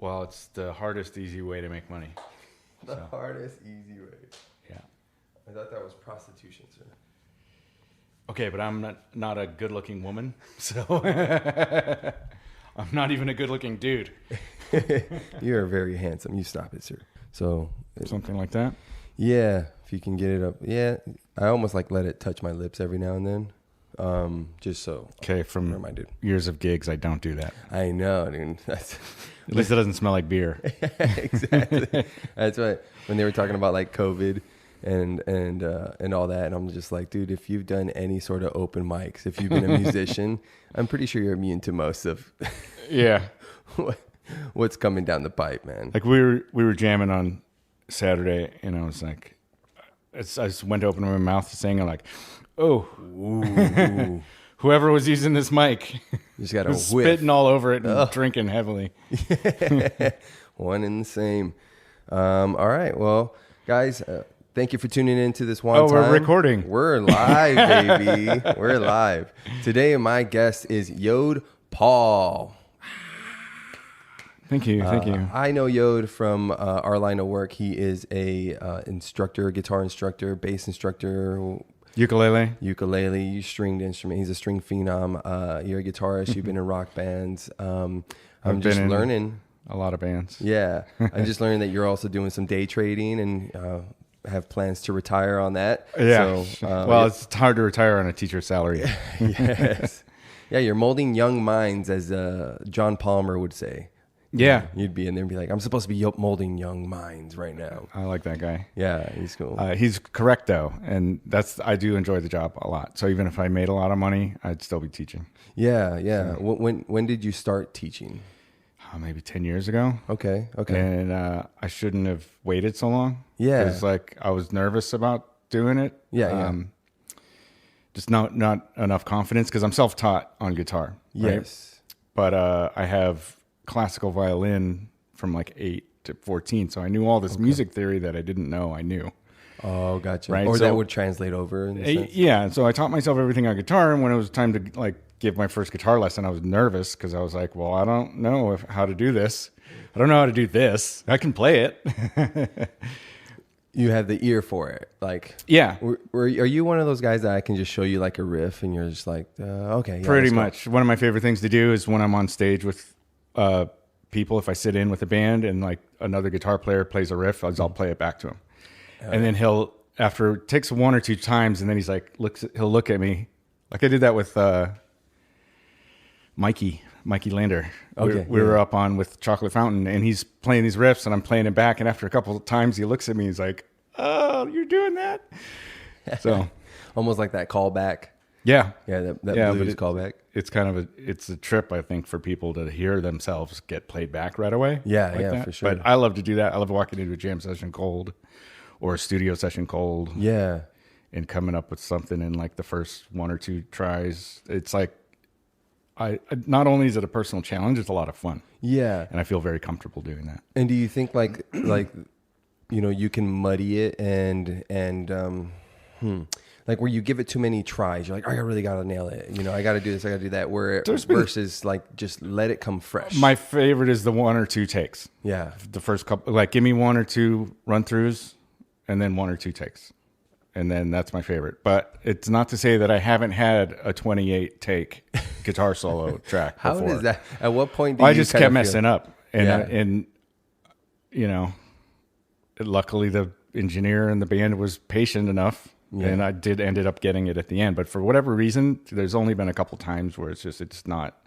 Well, it's the hardest, easy way to make money. The hardest, easy way. Yeah. I thought that was prostitution, sir. Okay, but I'm not a good-looking woman, so I'm not even a good-looking dude. You're very handsome. You stop it, sir. So Something like that? Yeah, if you can get it up. Yeah, I almost like let it touch my lips every now and then, just so. Okay, from reminded. Years of gigs, I don't do that. I know, dude. At least it doesn't smell like beer. Exactly. That's right. When they were talking about like COVID and all that, and I'm just like, dude, if you've done any sort of open mics, if you've been a musician, I'm pretty sure you're immune to most of Yeah. what's coming down the pipe, man. Like we were jamming on Saturday, and I was like, I just went to open my mouth to sing, I'm like, oh, Ooh. whoever was using this mic You just got to was whiff. spitting all over it and drinking heavily. One and the same. All right. Well, guys, thank you for tuning in to this one time. We're recording. We're live, baby. We're live. Today, my guest is Yod Paul. Thank you. I know Yod from our line of work. He is a instructor, guitar instructor, bass instructor, ukulele, stringed instrument. He's a string phenom. You're a guitarist. You've been in rock bands. I'm just learning. A lot of bands. Yeah. I'm just learning that you're also doing some day trading and have plans to retire on that. Yeah. So, it's hard to retire on a teacher's salary. Yes. Yeah, you're molding young minds, as John Palmer would say. Yeah. You'd be in there and be like, I'm supposed to be molding young minds right now. I like that guy. Yeah, he's cool. He's correct, though. And I do enjoy the job a lot. So even if I made a lot of money, I'd still be teaching. Yeah. So. When did you start teaching? Maybe 10 years ago. Okay. And I shouldn't have waited so long. Yeah. Because I was nervous about doing it. Yeah. Just not enough confidence because I'm self-taught on guitar. Right? Yes. But I have classical violin from 8 to 14. So I knew all this music theory that I didn't know I knew. Oh, gotcha. Right? Or so, that would translate over in a sense. Yeah. So I taught myself everything on guitar. And when it was time to give my first guitar lesson, I was nervous because I was like, well, I don't know how to do this. I don't know how to do this. I can play it. You have the ear for it. Yeah. Are you one of those guys that I can just show you a riff and you're just like, okay. Yeah, pretty much. One of my favorite things to do is when I'm on stage with people, if I sit in with a band and another guitar player plays a riff, I'll play it back to him. And then after it takes one or two times, and then he'll look at me. I did that with Mikey Lander. Okay, we were up on with Chocolate Fountain, and he's playing these riffs, and I'm playing it back. And after a couple of times, he looks at me. He's like, "Oh, you're doing that." So almost like that callback. Yeah, that blues callback. It's it's a trip, I think, for people to hear themselves get played back right away. Yeah, for sure. But I love to do that. I love walking into a jam session cold, or a studio session cold. Yeah, and coming up with something in the first one or two tries. It's I not only is it a personal challenge, it's a lot of fun. Yeah. And I feel very comfortable doing that. And do you think you can muddy it and where you give it too many tries, you're like, I really got to nail it. I got to do this, I got to do that. Versus just let it come fresh. My favorite is the one or two takes. Yeah. The first couple, give me one or two run throughs and then one or two takes. And then that's my favorite. But it's not to say that I haven't had a 28 take guitar solo track before. How does that? At what point I just kept messing up. And luckily the engineer and the band was patient enough. Yeah. And I ended up getting it at the end. But for whatever reason, there's only been a couple times where it's not,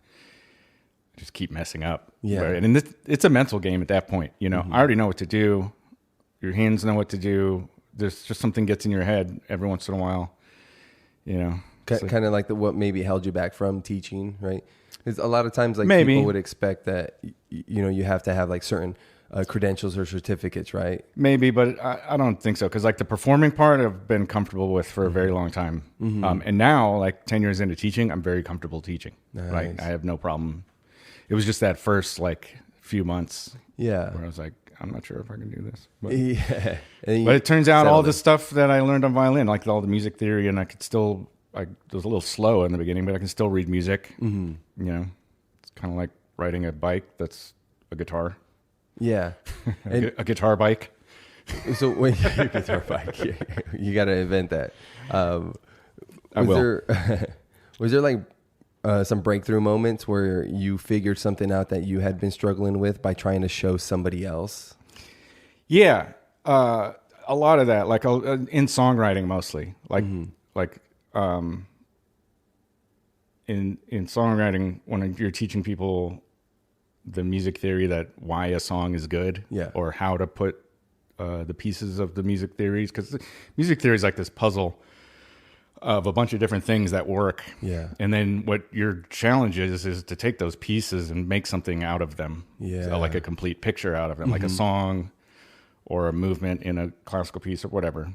I just keep messing up. Yeah. Right? And it's a mental game at that point. I already know what to do. Your hands know what to do. There's just something gets in your head every once in a while, Kind of what maybe held you back from teaching, right? Because a lot of times, maybe people would expect that, you have to have certain credentials or certificates, right? Maybe, but I don't think so. Because the performing part, I've been comfortable with for a very long time. Mm-hmm. And now, 10 years into teaching, I'm very comfortable teaching. Nice. I have no problem. It was just that first few months, where I was like, I'm not sure if I can do this. But, yeah. But it turns out all the stuff that I learned on violin, all the music theory, and I could still, it was a little slow in the beginning, but I can still read music. Mm-hmm. It's kind of like riding a bike that's a guitar. Yeah. And A guitar bike. so when guitar bike, you got to invent that. I will. Was there like some breakthrough moments where you figured something out that you had been struggling with by trying to show somebody else? Yeah. A lot of that, like in songwriting mostly, in songwriting, when you're teaching people the music theory that why a song is good, or how to put the pieces of the music theories, because music theory is like this puzzle of a bunch of different things that work. Yeah. And then what your challenge is to take those pieces and make something out of them. Yeah. So like a complete picture out of them, like a song or a movement in a classical piece or whatever.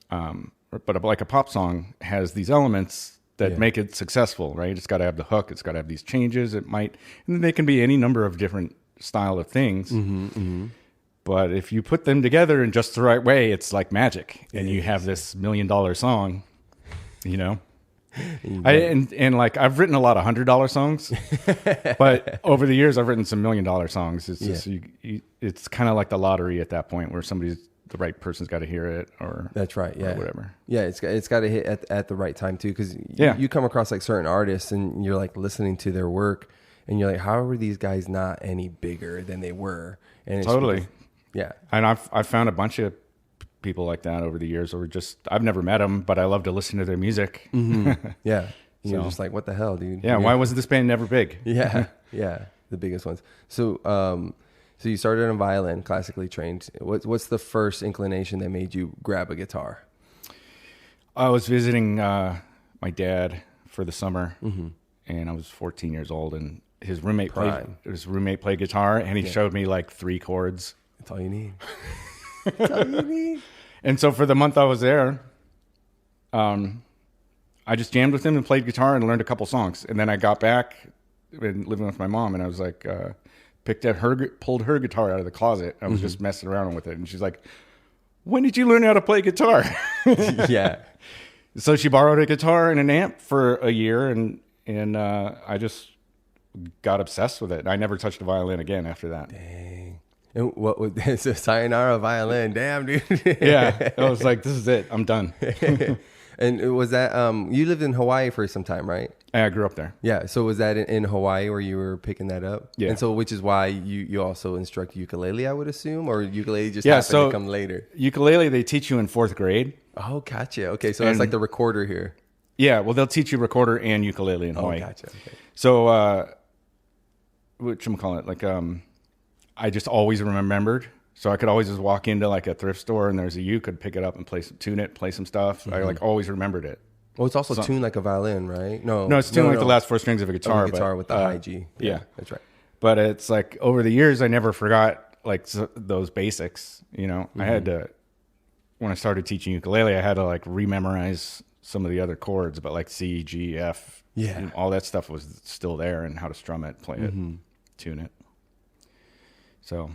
But like a pop song has these elements that make it successful, right? It's got to have the hook. It's got to have these changes. And they can be any number of different style of things. But if you put them together in just the right way, it's like magic. And you have this $1 million song, you know? And like I've written a lot of $100 songs, but over the years I've written some $1 million songs. It's just it's kind of like the lottery at that point where the right person's got to hear it, or that's right, or whatever. Yeah, it's got to hit at the right time too, because you come across like certain artists and you're like listening to their work and you're like, how are these guys not any bigger than they were? And it's totally, yeah. And I've found a bunch of people like that over the years, or I've never met them, but I love to listen to their music. Yeah. You're just like, what the hell, dude? Yeah. Why wasn't this band never big? Yeah. The biggest ones. So, so you started on violin, classically trained. What's the first inclination that made you grab a guitar? I was visiting my dad for the summer, and I was 14 years old, and his roommate played guitar, and he showed me like 3 chords. That's all you need. That's all you need. And so for the month I was there, I just jammed with him and played guitar and learned a couple songs. And then I got back and living with my mom, and I was like, pulled her guitar out of the closet. I was just messing around with it, and she's like, "When did you learn how to play guitar?" Yeah. So she borrowed a guitar and an amp for a year, and I just got obsessed with it. I never touched a violin again after that. Dang. And what was this? A sayonara violin? Damn, dude. Yeah, I was like, this is it. I'm done. And was that you lived in Hawaii for some time, right? I grew up there. Yeah. So was that in Hawaii where you were picking that up? Yeah. And so which is why you also instruct ukulele, I would assume, or ukulele just happened to come later? Ukulele they teach you in 4th grade. Oh, gotcha. Okay, so that's like the recorder here. Yeah, well, they'll teach you recorder and ukulele in Hawaii. Oh, gotcha. Okay. So, whatchamacallit, like, I just always remembered. So I could always just walk into like a thrift store and there's a uke, could pick it up and tune it, play some stuff. I like always remembered it. Well, it's also tuned like a violin, right? No, it's tuned like the last 4 strings of a guitar. Guitar with the high G. Yeah, that's right. But it's like over the years, I never forgot like those basics. You know, I had to, when I started teaching ukulele, I had to like rememorize some of the other chords, but like C, G, F, all that stuff was still there, and how to strum it, play it, tune it. So,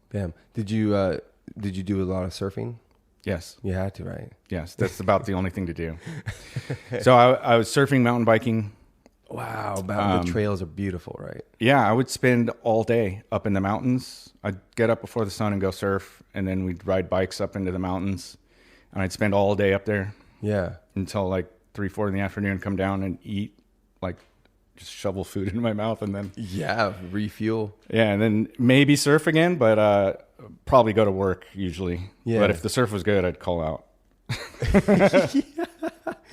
damn. Did you do a lot of surfing? Yes. You had to, right? Yes, that's about the only thing to do. So I was surfing, mountain biking. Wow, the trails are beautiful, right? Yeah, I would spend all day up in the mountains. I'd get up before the sun and go surf, and then we'd ride bikes up into the mountains, and I'd spend all day up there. Yeah. Until like 3-4 in the afternoon, come down and eat, like just shovel food into my mouth, and then refuel. Yeah, and then maybe surf again, but probably go to work usually. Yeah. But if the surf was good, I'd call out.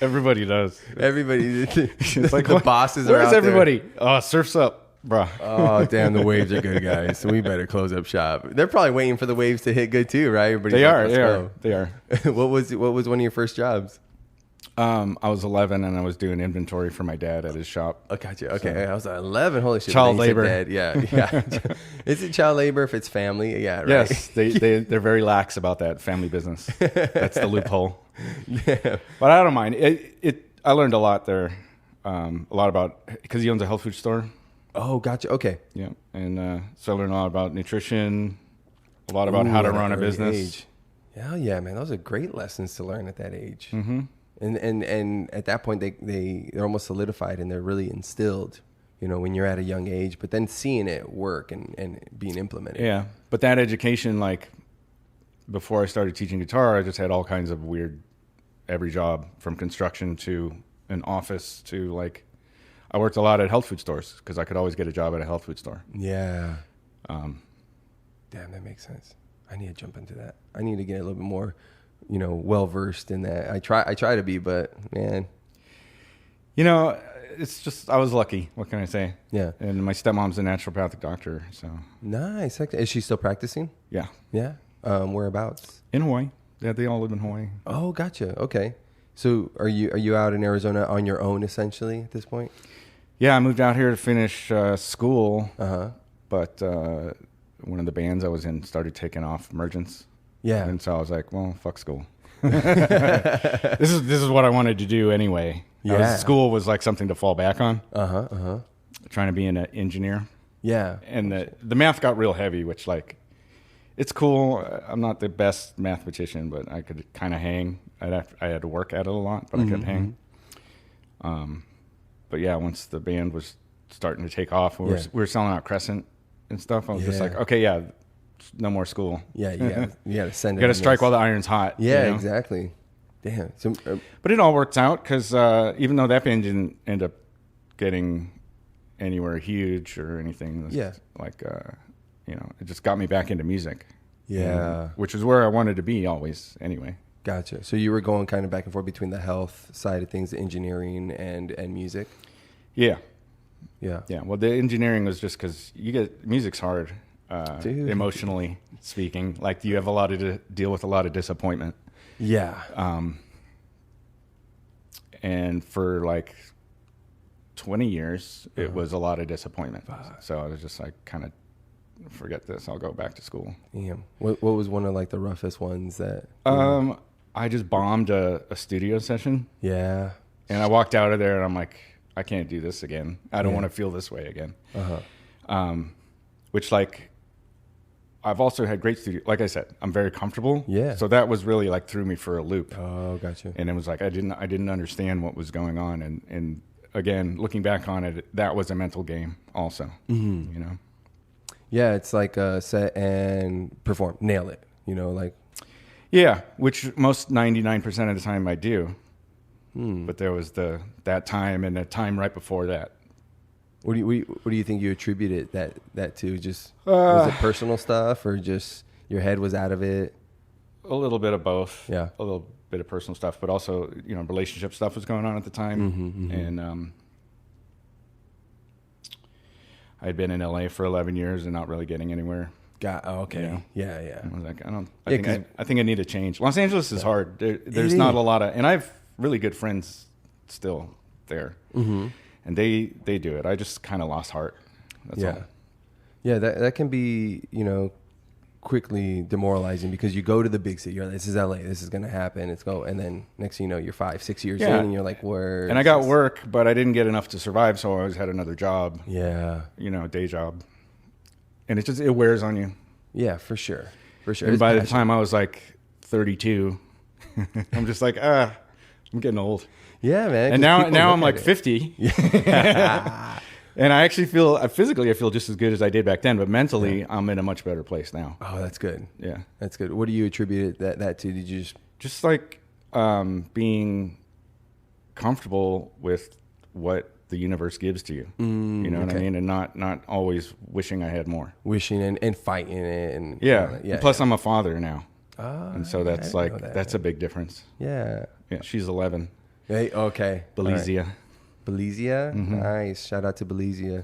Everybody does. Everybody. It's like the bosses are out where's everybody? there. Oh, surf's up, bro. Oh, damn, the waves are good, guys. So we better close up shop. They're probably waiting for the waves to hit good too, right? They are. What was one of your first jobs? I was 11 and I was doing inventory for my dad at his shop. Oh, gotcha. Okay, so, I was 11. Holy shit! Child labor. Yeah. Is it child labor if it's family? Yeah, right. Yes, they're very lax about that family business. That's the loophole. Yeah, but I don't mind. I learned a lot there. A lot about, because he owns a health food store. Oh, gotcha. Okay. Yeah, and so I learned a lot about nutrition, a lot about how to run a business. Age. Hell yeah, man! Those are great lessons to learn at that age. Mm-hmm. And at that point, they're almost solidified and they're really instilled when you're at a young age, but then seeing it work and being implemented. Yeah. But that education, like before I started teaching guitar, I just had all kinds of weird, every job from construction to an office to like, I worked a lot at health food stores because I could always get a job at a health food store. Yeah. Damn, that makes sense. I need to jump into that. I need to get a little bit more, well-versed in that. I try to be, but man. It's just, I was lucky. What can I say? Yeah. And my stepmom's a naturopathic doctor, so. Nice. Is she still practicing? Yeah. Yeah. Whereabouts? In Hawaii. Yeah, they all live in Hawaii. Oh, gotcha. Okay. So are you out in Arizona on your own essentially at this point? Yeah, I moved out here to finish school. Uh-huh. But one of the bands I was in started taking off emergence. Yeah. And so I was like, well, fuck school. This is what I wanted to do anyway. Yeah. School was like something to fall back on. Uh-huh. Uh-huh. Trying to be an engineer. Yeah. And the math got real heavy, which like, it's cool. I'm not the best mathematician, but I could kind of hang. I had to work at it a lot, but I could hang. But yeah, once the band was starting to take off, we were selling out Crescent and stuff. I was just like, okay, yeah, no more school. Yeah, you got to send it. You got to strike while the iron's hot. Yeah, exactly. Damn. So, but it all worked out because even though that band didn't end up getting anywhere huge or anything, it was like it just got me back into music. Yeah, which is where I wanted to be always. Anyway. Gotcha. So you were going kind of back and forth between the health side of things, the engineering, and music. Yeah. Yeah. Yeah. Well, the engineering was just because music's hard, emotionally speaking. Like you have a lot to deal with a lot of disappointment. Yeah. And for like 20 years, it was a lot of disappointment. So I was just like, kind of, forget this. I'll go back to school. Damn. What was one of like the roughest ones that? I just bombed a studio session. Yeah. And I walked out of there and I'm like, I can't do this again. I don't want to feel this way again. Which like, I've also had great studio. Like I said, I'm very comfortable. Yeah. So that was really like threw me for a loop. Oh, gotcha. And it was like, I didn't understand what was going on. And again, looking back on it, that was a mental game also, Yeah. It's like set and perform, nail it, like. Yeah, which most 99% of the time I do. But there was that time and the time right before that. What do you think you attributed that to? Just was it personal stuff or just your head was out of it? A little bit of both. Yeah, a little bit of personal stuff, but also relationship stuff was going on at the time, and I had been in LA for 11 years and not really getting anywhere. Okay. Yeah. I was like, I think I need a change. Los Angeles is hard. There's not a lot of, and I have really good friends still there, and they do it. I just kind of lost heart. That's all. Yeah. That can be quickly demoralizing because you go to the big city. You're like, this is LA. This is gonna happen. And then next thing you know, you're 5-6 years in, and you're like, where? And I got work, but I didn't get enough to survive, so I always had another job. Yeah. Day job. And it wears on you. Yeah, for sure. And by the time I was like 32, I'm just like, I'm getting old. Yeah, man. And now I'm like 50. And I actually physically I feel just as good as I did back then, but mentally I'm in a much better place now. Oh, that's good. Yeah. That's good. What do you attribute that to? Did you just like being comfortable with what the universe gives to you. You know what I mean? And not always wishing I had more. Wishing and fighting it. And plus I'm a father now. And so that's that's a big difference. Yeah. Yeah. She's 11. Hey, okay. Belizeia. Right. Belizeia? Nice. Shout out to Belizeia.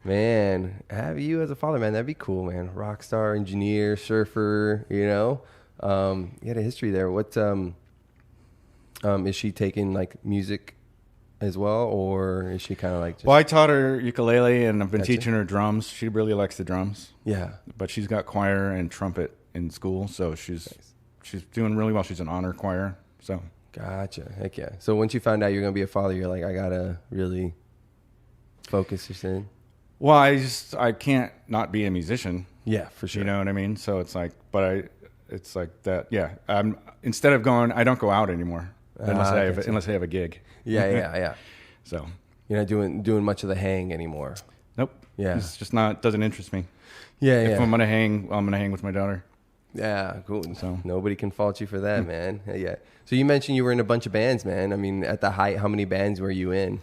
Man, have you as a father, man, that'd be cool, man. Rockstar, engineer, surfer, you had a history there. What is she taking like music as well, or is she kind of like just... Well, I taught her ukulele and I've been teaching her drums. She really likes the drums. Yeah. But she's got choir and trumpet in school, so she's doing really well. She's an honor choir, so... Gotcha. Heck yeah. So once you found out you're going to be a father, you're like, I got to really focus this in? Well, I can't not be a musician. Yeah, for sure. You know what I mean? So it's like, it's like that. Yeah. Instead of going, I don't go out anymore unless I have a gig. Yeah. So You're not doing much of the hang anymore. Nope. Yeah. It's just not, doesn't interest me. Yeah, If I'm going to hang, I'm going to hang with my daughter. Yeah, cool. So nobody can fault you for that, man. Yeah. So you mentioned you were in a bunch of bands, man. I mean, at the height, how many bands were you in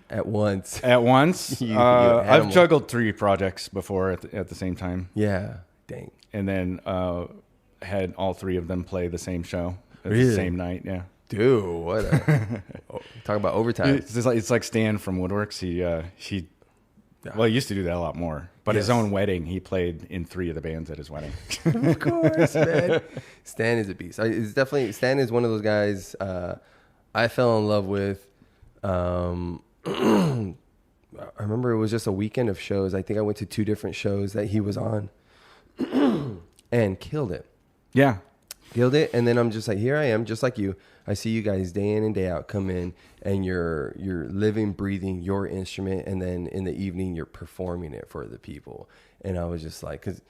at once? At once? I've juggled 3 projects before at the same time. Yeah. Dang. And then had all 3 of them play the same show at Really? the same night. Yeah. Dude, what talk about overtime. It's like Stan from Woodworks. He used to do that a lot more. But his own wedding, he played in 3 of the bands at his wedding. Of course, man. Stan is a beast. Stan is one of those guys I fell in love with. I remember it was just a weekend of shows. I think I went to 2 different shows that he was on and killed it. Yeah. Killed it. And then I'm just like, here I am, just like you. I see you guys day in and day out come in, and you're living, breathing your instrument, and then in the evening you're performing it for the people. And I was just like, because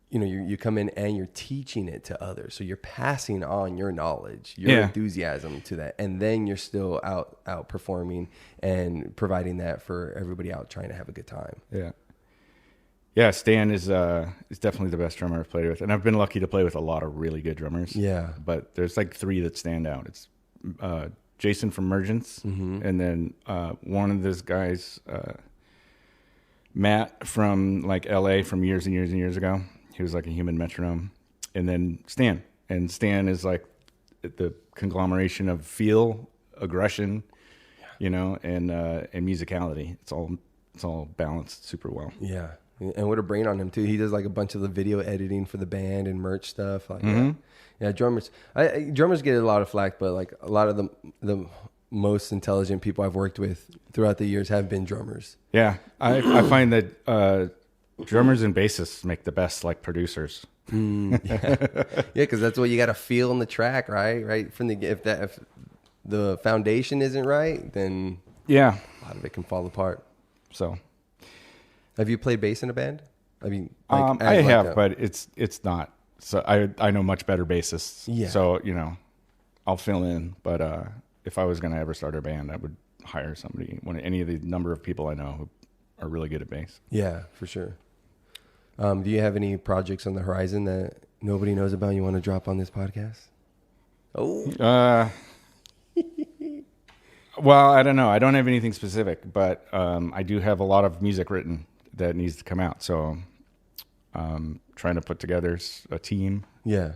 you come in and you're teaching it to others, so you're passing on your knowledge, your enthusiasm to that, and then you're still out performing and providing that for everybody out trying to have a good time. Yeah, Stan is definitely the best drummer I've played with, and I've been lucky to play with a lot of really good drummers. Yeah, but there's like 3 that stand out. It's Jason from Mergence, and then one of those guys, Matt from like L.A. from years and years and years ago. He was like a human metronome, and then Stan. And Stan is like the conglomeration of feel, aggression, and musicality. It's all balanced super well. Yeah. And what a brain on him too. He does like a bunch of the video editing for the band and merch stuff. Like, yeah, drummers. Drummers get a lot of flack, but like a lot of the most intelligent people I've worked with throughout the years have been drummers. Yeah, I find that drummers and bassists make the best like producers. Yeah, because that's what you got to feel in the track, right? Right from if the foundation isn't right, then a lot of it can fall apart. So. Have you played bass in a band? I mean, I have, but it's not. So I know much better bassists. Yeah. So I'll fill in. But if I was going to ever start a band, I would hire any of the number of people I know who are really good at bass. Yeah, for sure. Do you have any projects on the horizon that nobody knows about you want to drop on this podcast? Oh. Well, I don't know. I don't have anything specific, but I do have a lot of music written that needs to come out. So trying to put together a team. Yeah.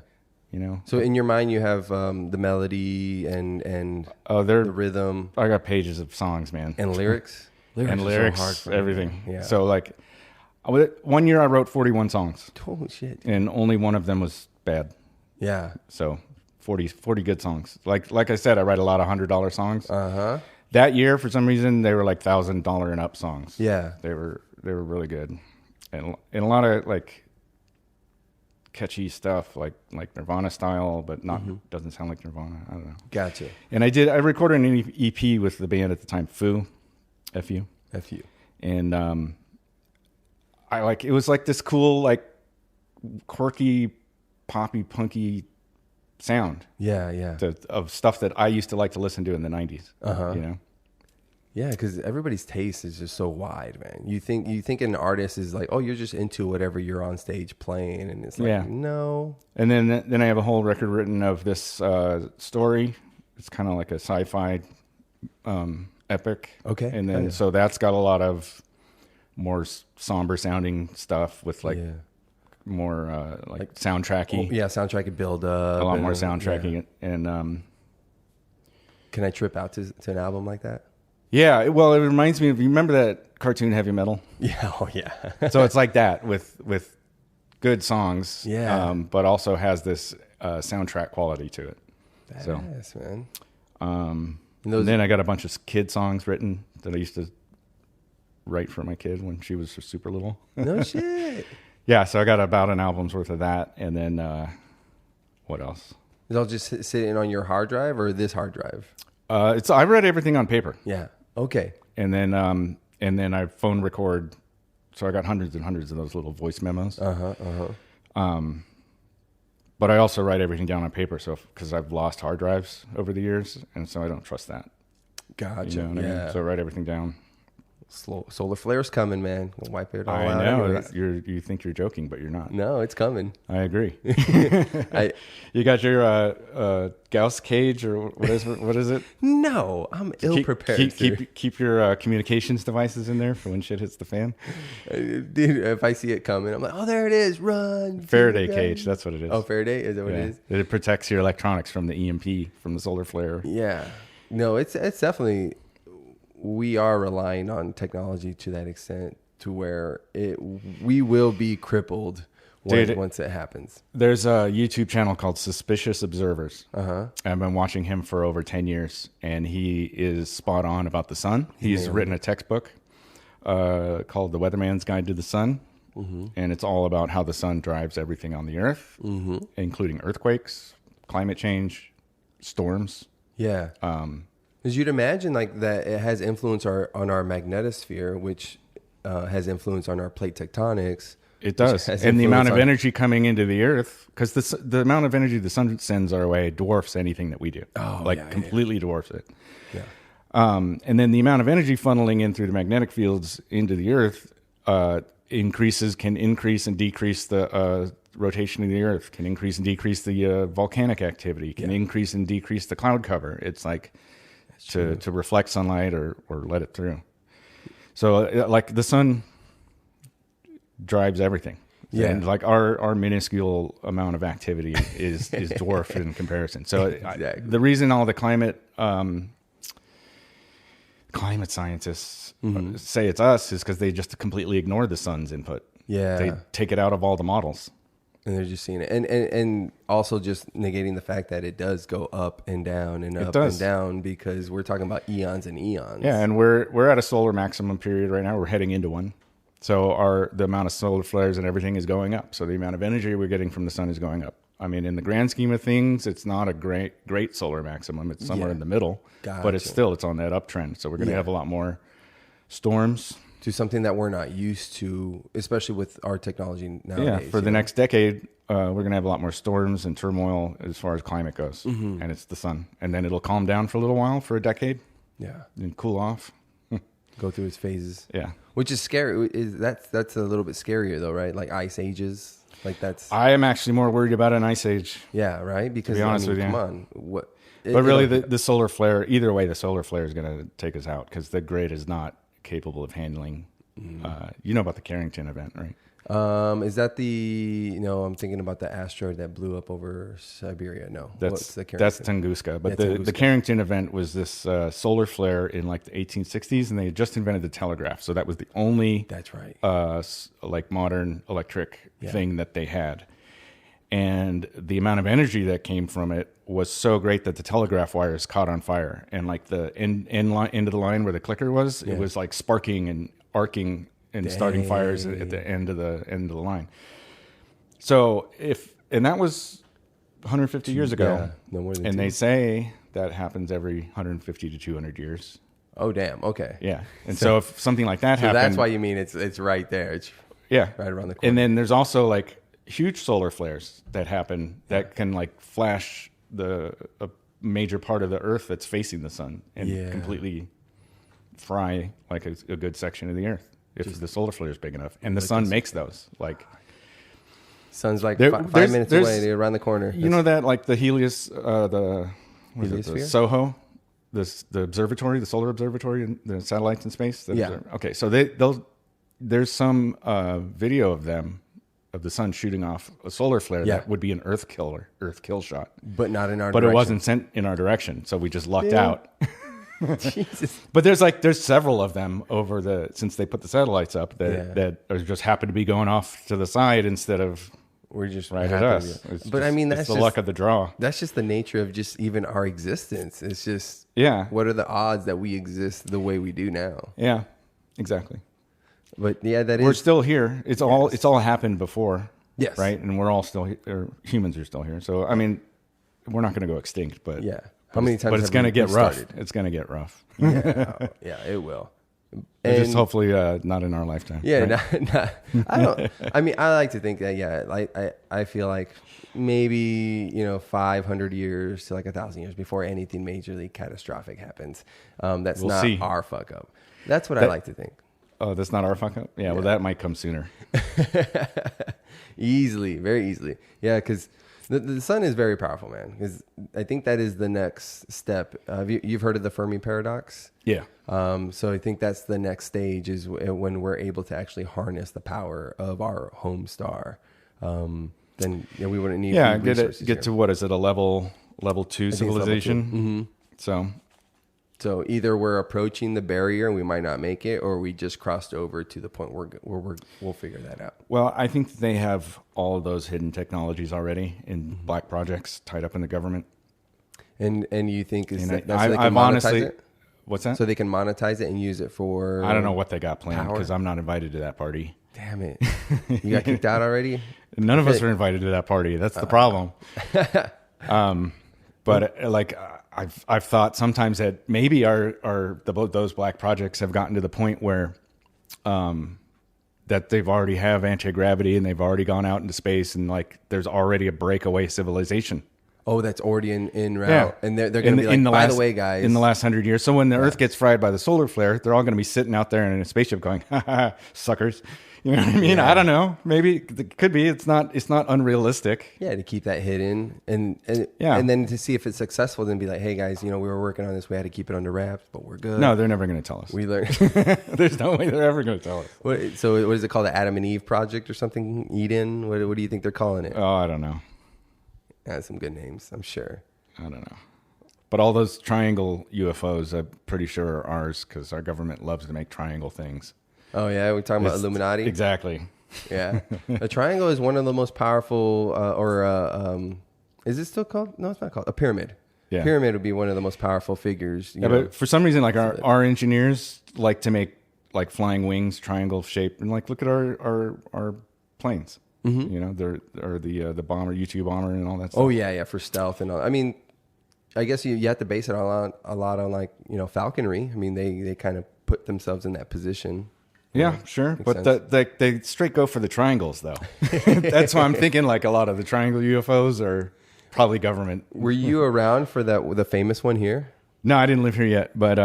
So in your mind, you have the melody and the rhythm. I got pages of songs, man. And lyrics? Lyrics, so hard for everything. Yeah. So like 1 year I wrote 41 songs. Holy shit. And only one of them was bad. Yeah. So 40 good songs. Like I said, I write a lot of $100 songs. Uh-huh. That year, for some reason, they were like $1,000 and up songs. Yeah. They were really good. And a lot of like catchy stuff like Nirvana style, but doesn't sound like Nirvana. I don't know. Gotcha. And I recorded an EP with the band at the time, Fu. F-U. And it was like this cool, like quirky, poppy, punky sound. Yeah. Of stuff that I used to like to listen to in the 90s. Uh-huh. Yeah, because everybody's taste is just so wide, man. You think an artist is like, oh, you're just into whatever you're on stage playing, and it's like, no. And then I have a whole record written of this story. It's kind of like a sci-fi epic. Okay. And then so that's got a lot of more somber sounding stuff with like more like soundtracky. Oh, yeah, soundtracky build up. A lot more soundtracking. Yeah. And can I trip out to an album like that? Yeah, well, it reminds me of, you remember that cartoon Heavy Metal? Yeah, oh yeah. So it's like that with good songs, but also has this soundtrack quality to it. Badass, man. And then I got a bunch of kid songs written that I used to write for my kid when she was super little. No shit. Yeah, so I got about an album's worth of that, and then what else? Is it all just sitting on your hard drive or this hard drive? I read everything on paper. Yeah. Okay. And then I phone record, so I got hundreds and hundreds of those little voice memos. But I also write everything down on paper, so because I've lost hard drives over the years, and so I don't trust that. Gotcha. You know what I mean? So I write everything down. Solar flare's coming, man. We'll wipe it all out. I know. Anyways. You think you're joking, but you're not. No, it's coming. I agree. You got your Gauss cage, or what is it? No, I'm ill prepared. Keep your communications devices in there for when shit hits the fan. Dude, if I see it coming, I'm like, oh, there it is. Run. Faraday cage. That's what it is. Oh, Faraday? Is that what it is? It protects your electronics from the EMP, from the solar flare. Yeah. No, it's definitely, we are relying on technology to that extent to where we will be crippled once it happens. There's a YouTube channel called Suspicious Observers. Uh-huh. I've been watching him for over 10 years, and he is spot on about the sun. He's written a textbook called The Weatherman's Guide to the Sun, and it's all about how the sun drives everything on the earth, including earthquakes, climate change, storms. Yeah. Because you'd imagine like that it has influence on our magnetosphere, which has influence on our plate tectonics. It does. And the amount of energy coming into the earth, because the amount of energy the sun sends our way dwarfs anything that we do. Completely dwarfs it. Yeah. And then the amount of energy funneling in through the magnetic fields into the earth can increase and decrease the rotation of the earth, can increase and decrease the volcanic activity, can increase and decrease the cloud cover. It's like to reflect sunlight or let it through. So like the sun drives everything. Yeah. And like our minuscule amount of activity is dwarfed in comparison. So exactly. The reason all the climate scientists say it's us is because they just completely ignore the sun's input. Yeah. They take it out of all the models. And they're just seeing it. And also just negating the fact that it does go up and down and up and down, because we're talking about eons and eons. Yeah, and we're at a solar maximum period right now. We're heading into one. So the amount of solar flares and everything is going up. So the amount of energy we're getting from the sun is going up. I mean, in the grand scheme of things, it's not a great solar maximum. It's somewhere in the middle. Gotcha. But it's on that uptrend. So we're going to have a lot more storms. To something that we're not used to, especially with our technology nowadays. Yeah, for the next decade, we're going to have a lot more storms and turmoil as far as climate goes. And it's the sun. And then it'll calm down for a little while, for a decade. Yeah. And cool off. Go through its phases. Yeah. Which is scary. That's a little bit scarier though, right? Like ice ages. Like that's. I am actually more worried about an ice age. Yeah, right. Because to be honest with you, come on, what? But really, the solar flare. Either way, the solar flare is going to take us out because the grid is not capable of handling. You know about the Carrington event, right? Is that I'm thinking about the asteroid that blew up over Siberia. No, that's Tunguska. But the Carrington event was this solar flare in like the 1860s, and they had just invented the telegraph. So that was the only like modern electric thing that they had. And the amount of energy that came from it was so great that the telegraph wires caught on fire, and like the end of the line where the clicker was, it was like sparking and arcing and starting fires at the end of the line. So that was 150 years ago. Yeah, no more than and two. They say that happens every 150 to 200 years. Oh damn! Okay. Yeah, and so if something like that happened, that's why you mean it's right there. It's right around the corner. And then there's also like huge solar flares that happen that can like flash a major part of the Earth that's facing the sun and completely fry like a good section of the Earth if the solar flare is big enough. And the sun makes those. Like sun's like 5 minutes away. They're around the corner. You know that like the Helios, the SOHO, the observatory, the solar observatory, and the satellites in space. Okay, so there's some video of the sun shooting off a solar flare that would be an Earth kill shot, but not in our. But direction. It wasn't sent in our direction, so we just lucked out. Jesus. But there's several of them since they put the satellites up that just happen to be going off to the side instead of we're just right at us. But I mean, that's the luck of the draw. That's just the nature of just even our existence. It's just what are the odds that we exist the way we do now? Yeah, exactly. But we're still here. It's all happened before. Yes. Right, and we're all still here. Humans are still here. So I mean, we're not going to go extinct, but how many times? But it's going to get rough. It's going to get rough. Yeah, it will. And just hopefully not in our lifetime. Yeah, right? I don't. I mean, I like to think that. I feel like maybe 500 years to like 1,000 years before anything majorly catastrophic happens. That's not our fuck up. That's what I like to think. Oh, that's not our fuck up? Yeah, well, that might come sooner. Easily, very easily. Yeah, because the sun is very powerful, man. Because I think that is the next step. You've heard of the Fermi paradox? Yeah. So I think that's the next stage is when we're able to actually harness the power of our home star. Then we wouldn't need get to what is it, a level 2 civilization? Mm-hmm. So either we're approaching the barrier and we might not make it, or we just crossed over to the point where we'll figure that out. Well, I think they have all of those hidden technologies already in black projects tied up in the government. And you think that's so they can I've monetize honestly, it? What's that? So they can monetize it and use it for... I don't know what they got planned because I'm not invited to that party. Damn it. You got kicked out already? None of us are invited to that party. That's the problem. But like I've thought sometimes that maybe those black projects have gotten to the point where that they've already have anti-gravity and they've already gone out into space and like there's already a breakaway civilization. Oh, that's already in route. Yeah. And they're going to be like, by the way, guys. In the last 100 years. So when the Earth gets fried by the solar flare, they're all going to be sitting out there in a spaceship going, ha ha, suckers. You know what I mean? Yeah. I don't know. Maybe it could be. It's not unrealistic. Yeah, to keep that hidden and then to see if it's successful, then be like, hey guys, we were working on this. We had to keep it under wraps, but we're good. No, they're never going to tell us. We learned. There's no way they're ever going to tell us. So what is it called? The Adam and Eve Project or something? Eden? What do you think they're calling it? Oh, I don't know. That's some good names, I'm sure. I don't know. But all those triangle UFOs, I'm pretty sure are ours because our government loves to make triangle things. Oh, yeah? We're talking about Illuminati? Exactly. Yeah. A triangle is one of the most powerful, is it still called? No, it's not called. A pyramid. Yeah. Pyramid would be one of the most powerful figures. Yeah, but for some reason, like our engineers like to make like flying wings, triangle shape, and like look at our planes. Mm-hmm. The bomber, U-2 bomber, and all that stuff. Oh yeah, for stealth and all. I mean, I guess you have to base it a lot on like falconry. I mean, they kind of put themselves in that position. Yeah, sure, but they straight go for the triangles though. That's why I'm thinking like a lot of the triangle UFOs are probably government. Were you around for the famous one here? No, I didn't live here yet, but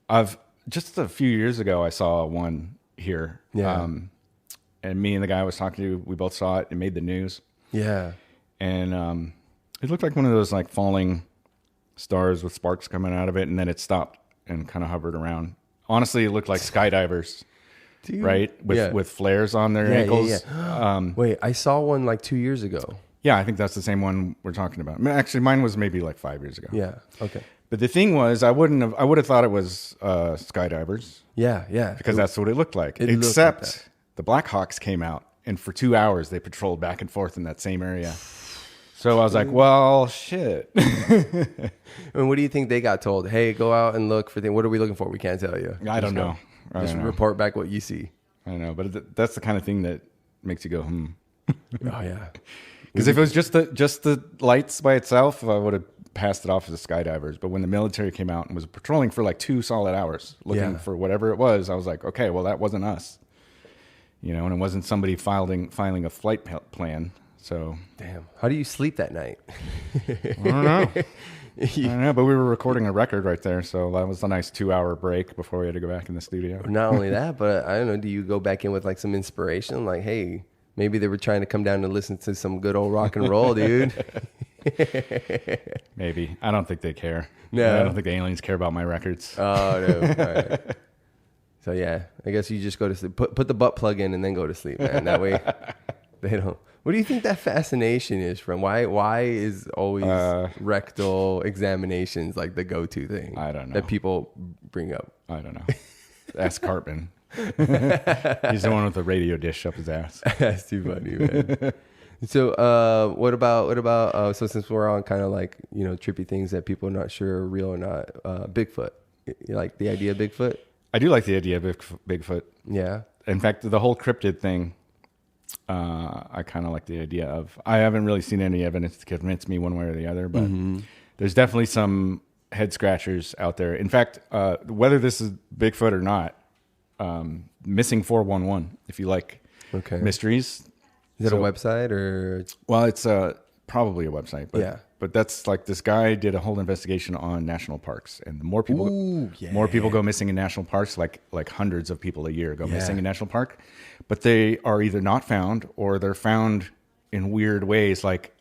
I've just a few years ago I saw one here. Yeah. And me and the guy I was talking to, we both saw it. It made the news. Yeah. And it looked like one of those like falling stars with sparks coming out of it, and then it stopped and kind of hovered around. Honestly, it looked like skydivers, right? With flares on their ankles. Yeah. Wait, I saw one like 2 years ago. Yeah, I think that's the same one we're talking about. Actually, mine was maybe like 5 years ago. Yeah. Okay. But the thing was, I would have thought it was skydivers. Yeah, yeah. Because that's what it looked like. Except the Blackhawks came out, and for 2 hours they patrolled back and forth in that same area. So I was like, well, shit. And what do you think they got told? Hey, go out and look for things. What are we looking for? We can't tell you. I don't know. Just report back what you see. I don't know, but that's the kind of thing that makes you go, Oh, yeah. Because if it was just the lights by itself, I would have passed it off as skydivers. But when the military came out and was patrolling for like 2 solid hours looking for whatever it was, I was like, okay, well, that wasn't us. And it wasn't somebody filing a flight plan. So damn, how do you sleep that night? I don't know. I don't know, but we were recording a record right there, so that was a nice 2-hour break before we had to go back in the studio. Not only that, but I don't know. Do you go back in with like some inspiration? Like, hey, maybe they were trying to come down and listen to some good old rock and roll, dude. Maybe. I don't think they care. No, I don't think the aliens care about my records. Oh no. All right. So yeah, I guess you just go to sleep. Put the butt plug in and then go to sleep, man. That way they don't. What do you think that fascination is from? Why is always rectal examinations like the go-to thing? I don't know. That people bring up. I don't know. Ask Cartman. He's the one with the radio dish up his ass. That's too funny, man. So what about so since we're on kind of like, trippy things that people are not sure are real or not, Bigfoot. You like the idea of Bigfoot? I do like the idea of Bigfoot. Yeah. In fact, the whole cryptid thing, I kind of like the idea of. I haven't really seen any evidence to convince me one way or the other, but there's definitely some head scratchers out there. In fact, whether this is Bigfoot or not, Missing 411, if you like mysteries. Is it a website or? Well, it's probably a website. But, Yeah. But that's like this guy did a whole investigation on national parks, and the more people, more people go missing in national parks, like hundreds of people a year go missing in national park, but they are either not found or they're found in weird ways, like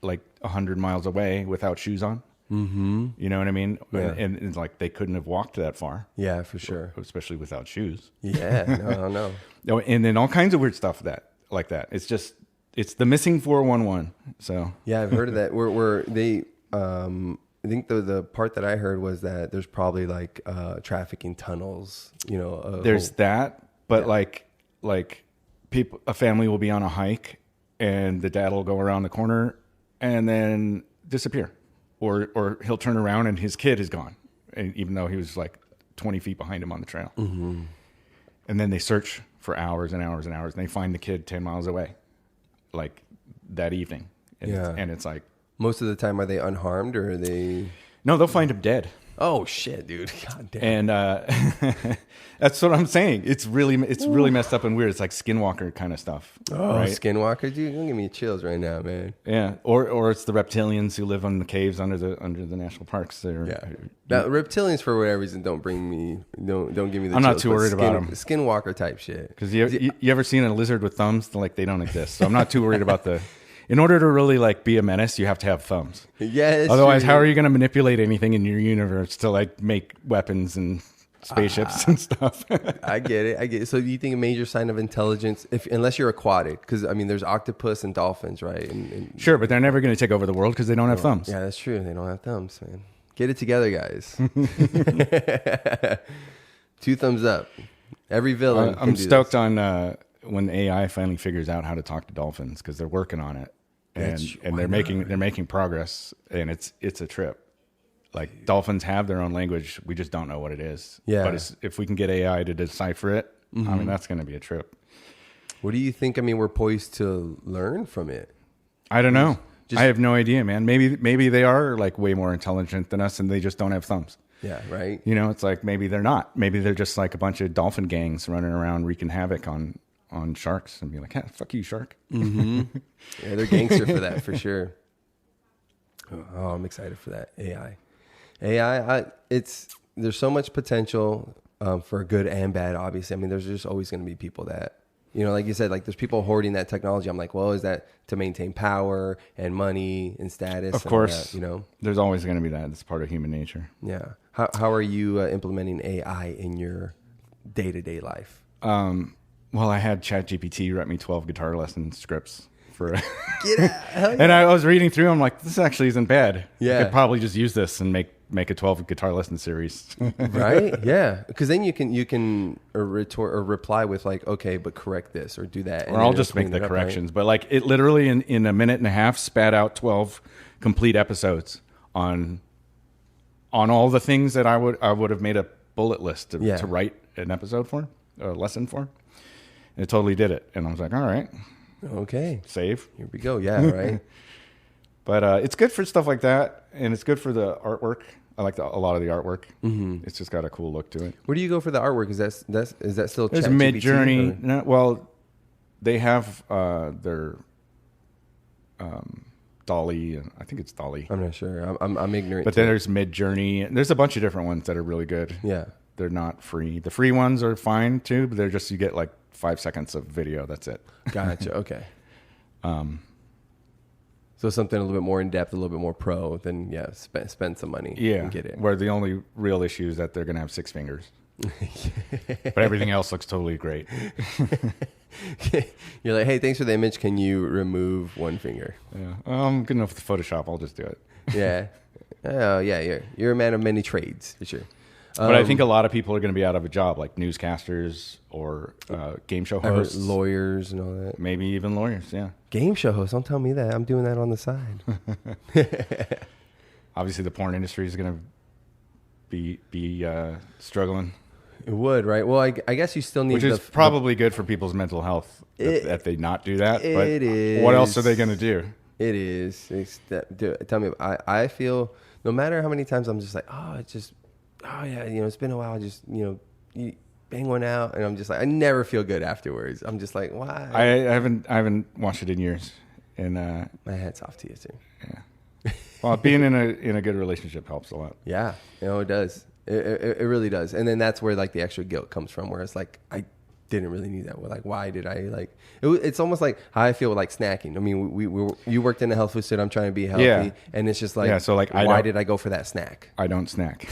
100 miles away without shoes on. Mm-hmm. You know what I mean? Yeah. And like they couldn't have walked that far. Yeah, for sure. Especially without shoes. Yeah, no. No, and then all kinds of weird stuff like that. It's the missing 411. So yeah, I've heard of that. Where they, I think the part that I heard was that there's probably like trafficking tunnels. You know, there's that, but like people, a family will be on a hike, and the dad will go around the corner and then disappear. Or he'll turn around and his kid is gone, and even though he was like 20 feet behind him on the trail. Mm-hmm. And then they search for hours and hours and hours, and they find the kid 10 miles away, like that evening. And it's like... Most of the time, are they unharmed or are they... No, they'll find him dead. Oh, shit, dude. God damn. And that's what I'm saying. It's really messed up and weird. It's like Skinwalker kind of stuff. Oh, right? Skinwalker, dude. Don't give me chills right now, man. Yeah, or it's the reptilians who live on the caves under the national parks. Now, reptilians, for whatever reason, don't give me the chills. I'm not too worried about them. Skinwalker type shit. Because you ever seen a lizard with thumbs? Like, they don't exist. So I'm not too worried about the... In order to really like be a menace, you have to have thumbs. Yeah. Otherwise, how are you going to manipulate anything in your universe to like make weapons and spaceships and stuff? I get it. So do you think a major sign of intelligence, unless you're aquatic, because I mean, there's octopus and dolphins, right? And sure, but they're never going to take over the world because they don't have thumbs. Yeah, that's true. They don't have thumbs, man. Get it together, guys. 2 thumbs up. Every villain. I'm stoked on when AI finally figures out how to talk to dolphins, because they're working on it. And they're making progress, and it's a trip. Like, dolphins have their own language, we just don't know what it is. Yeah. But if we can get AI to decipher it, I mean, that's going to be a trip. What do you think? I mean, we're poised to learn from it. I don't know. I have no idea, man. Maybe they are like way more intelligent than us, and they just don't have thumbs. Yeah, right. You know, it's like maybe they're not. Maybe they're just like a bunch of dolphin gangs running around wreaking havoc on sharks and be like, fuck you, shark. Mm-hmm. Yeah, they're gangster for that, for sure. Oh, I'm excited for that. AI, there's so much potential for good and bad, obviously. I mean, there's just always going to be people that, you know, like you said, like there's people hoarding that technology. I'm like, well, is that to maintain power and money and status? Of course. That, you know, there's always going to be that. It's part of human nature. Yeah. How are you implementing AI in your day-to-day life? Well, I had ChatGPT write me 12 guitar lesson scripts for Get out. Hell yeah. And I was reading through, I'm like, this actually isn't bad. Yeah. I could probably just use this and make a 12 guitar lesson series. Right? Yeah. Because then you can retort or reply with like, okay, but correct this or do that. Or I'll just make the corrections. Right? But like, it literally in a minute and a half spat out 12 complete episodes on all the things that I would have made a bullet list to write an episode for, a lesson for. And it totally did it. And I was like, all right. Okay. Save. Here we go. Yeah, right. But it's good for stuff like that. And it's good for the artwork. I like a lot of the artwork. Mm-hmm. It's just got a cool look to it. Where do you go for the artwork? Is that still There's Mid-Journey. No, well, they have their Dolly. I think it's Dolly. I'm not sure. I'm ignorant. But then there's Mid-Journey. There's a bunch of different ones that are really good. Yeah. They're not free. The free ones are fine too, but they're just, you get like 5 seconds of video. That's it. Gotcha. Okay. So something a little bit more in depth, a little bit more pro, then spend some money. Yeah. And get it. Where the only real issue is that they're going to have 6 fingers. But everything else looks totally great. You're like, hey, thanks for the image. Can you remove 1 finger? Yeah. I'm good enough with Photoshop. I'll just do it. Yeah. Oh, yeah. You're a man of many trades, for sure. But I think a lot of people are going to be out of a job, like newscasters or game show hosts. Lawyers and all that. Maybe even lawyers, yeah. Game show hosts, don't tell me that. I'm doing that on the side. Obviously, the porn industry is going to be struggling. It would, right? Well, I guess you still need... Which is probably good for people's mental health, if they not do that. But what else are they going to do? It is. Tell me, I feel, no matter how many times I'm just like, oh yeah, it's been a while. I just, you bang one out, and I'm just like, I never feel good afterwards. I'm just like, why? I haven't watched it in years, And my hat's off to you too. Yeah. Well, being in a good relationship helps a lot. Yeah, it does. It really does. And then that's where like the extra guilt comes from, where it's like I didn't really need that. Like, why did I like? It's almost like how I feel with like snacking. I mean, you worked in the health food store. I'm trying to be healthy, and it's just like, So like, why did I go for that snack? I don't snack.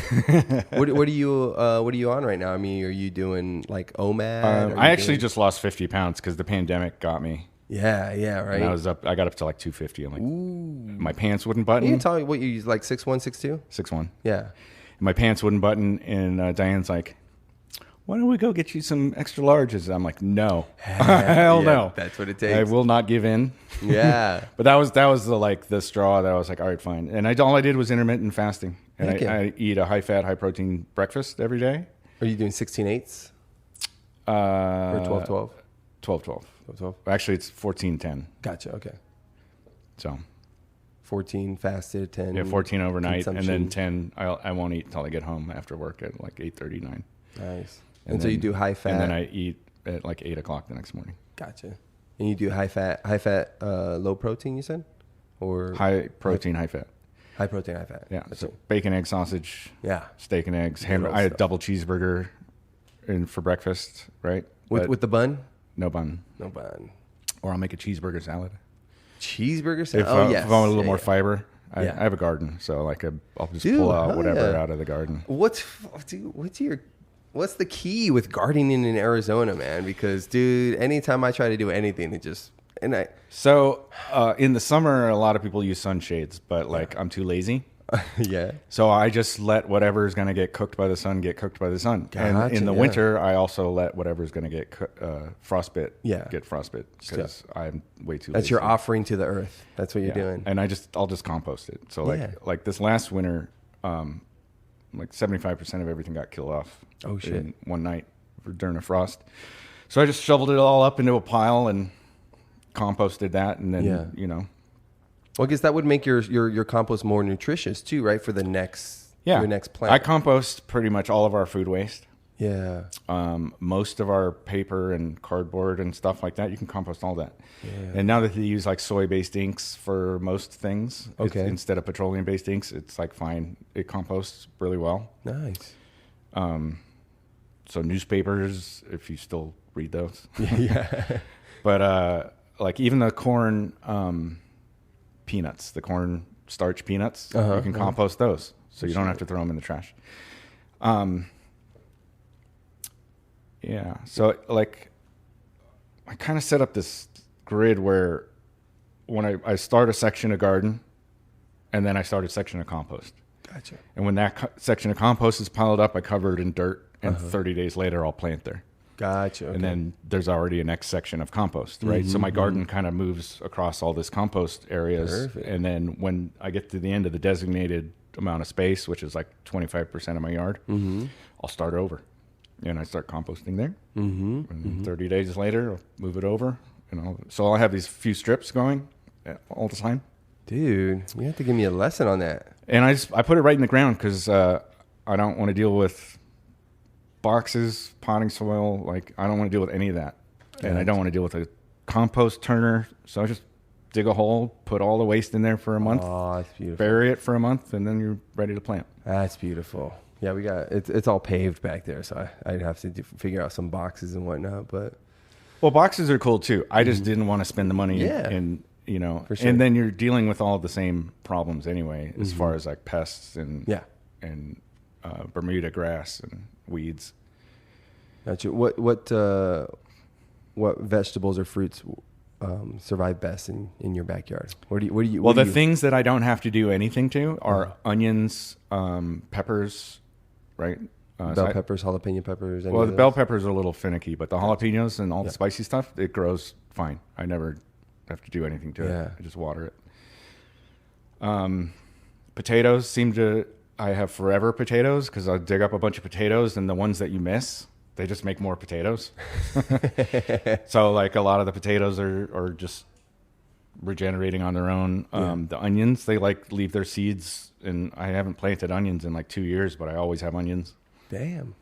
What are you on right now? I mean, are you doing like OMAD? I actually just lost 50 pounds because the pandemic got me. Yeah, right. And I got up to like 250. I'm like, ooh. My pants wouldn't button. Can you tell me what you use, like 6'1", 6'2"? 6'1". Yeah. And my pants wouldn't button, and Diane's like, why don't we go get you some extra larges? I'm like, no, hell no. That's what it takes. I will not give in. Yeah. But that was the straw that I was like, all right, fine. And all I did was intermittent fasting, and I eat a high fat, high protein breakfast every day. Are you doing 16/8? Or 12/12? 12/12. 12/12. Actually, it's 14/10. Gotcha. Okay. So 14 fasted, 10. Yeah, 14 overnight, and then 10. I won't eat until I get home after work at like 8:39. Nice. And so you do high fat, and then I eat at like 8 o'clock the next morning. Gotcha. And you do high fat, low protein. You said, or high protein, high fat. High protein, high fat. Yeah. So bacon, egg, sausage. Yeah. Steak and eggs. Hamburger. I had a double cheeseburger for breakfast. Right. With the bun. No bun. No bun. Or I'll make a cheeseburger salad. Cheeseburger salad. If I want a little more fiber. I have a garden, so like I'll just pull out whatever out of the garden. What's the key with gardening in Arizona, man? Because, dude, anytime I try to do anything, in the summer, a lot of people use sunshades, but like I'm too lazy. Yeah. So I just let whatever's going to get cooked by the sun get cooked by the sun. Gotcha, and in the winter, I also let whatever's going to get frostbit get frostbit because I'm way too lazy. That's your offering to the earth. That's what you're doing. And I'll just compost it. So like this last winter, like 75% of everything got killed off. Oh shit! In one night during a frost. So I just shoveled it all up into a pile and composted that, and then Well, I guess that would make your compost more nutritious too, right? For the your next plant. I compost pretty much all of our food waste. Yeah. Most of our paper and cardboard and stuff like that, you can compost all that. Yeah. And now that they use like soy-based inks for most things, instead of petroleum-based inks, it's like fine. It composts really well. Nice. So newspapers, if you still read those. Yeah. But like even the corn peanuts, the corn starch peanuts, you can compost those. So you don't have to throw them in the trash. Yeah. So like I kind of set up this grid where when I start a section of garden and then I start a section of compost. Gotcha. And when that section of compost is piled up, I cover it in dirt, and 30 days later I'll plant there. Gotcha. Okay. And then there's already a next section of compost, right? So my garden kind of moves across all this compost areas. Perfect. And then when I get to the end of the designated amount of space, which is like 25% of my yard, I'll start over. And I start composting there. And 30 days later, I'll move it over. So I'll have these few strips going all the time. Dude, you have to give me a lesson on that. And I put it right in the ground because I don't want to deal with boxes, potting soil. Like I don't want to deal with any of that. And I don't want to deal with a compost turner. So I just dig a hole, put all the waste in there for a month. Oh, that's beautiful. Bury it for a month, and then you're ready to plant. That's beautiful. Yeah, we got it's all paved back there, so I'd have to figure out some boxes and whatnot. But boxes are cool too. I just didn't want to spend the money in for sure. And then you're dealing with all the same problems anyway, as far as like pests and Bermuda grass and weeds. Gotcha. What vegetables or fruits survive best in your backyard? The things that I don't have to do anything to are onions, peppers, right? Bell peppers, jalapeno peppers. The bell peppers are a little finicky, but the jalapenos and all the spicy stuff, it grows fine. I never have to do anything to it. I just water it. Potatoes I have forever potatoes because I'll dig up a bunch of potatoes, and the ones that you miss, they just make more potatoes. So like a lot of the potatoes are just regenerating on their own. The onions, they like leave their seeds, and I haven't planted onions in like 2 years, but I always have onions. Damn.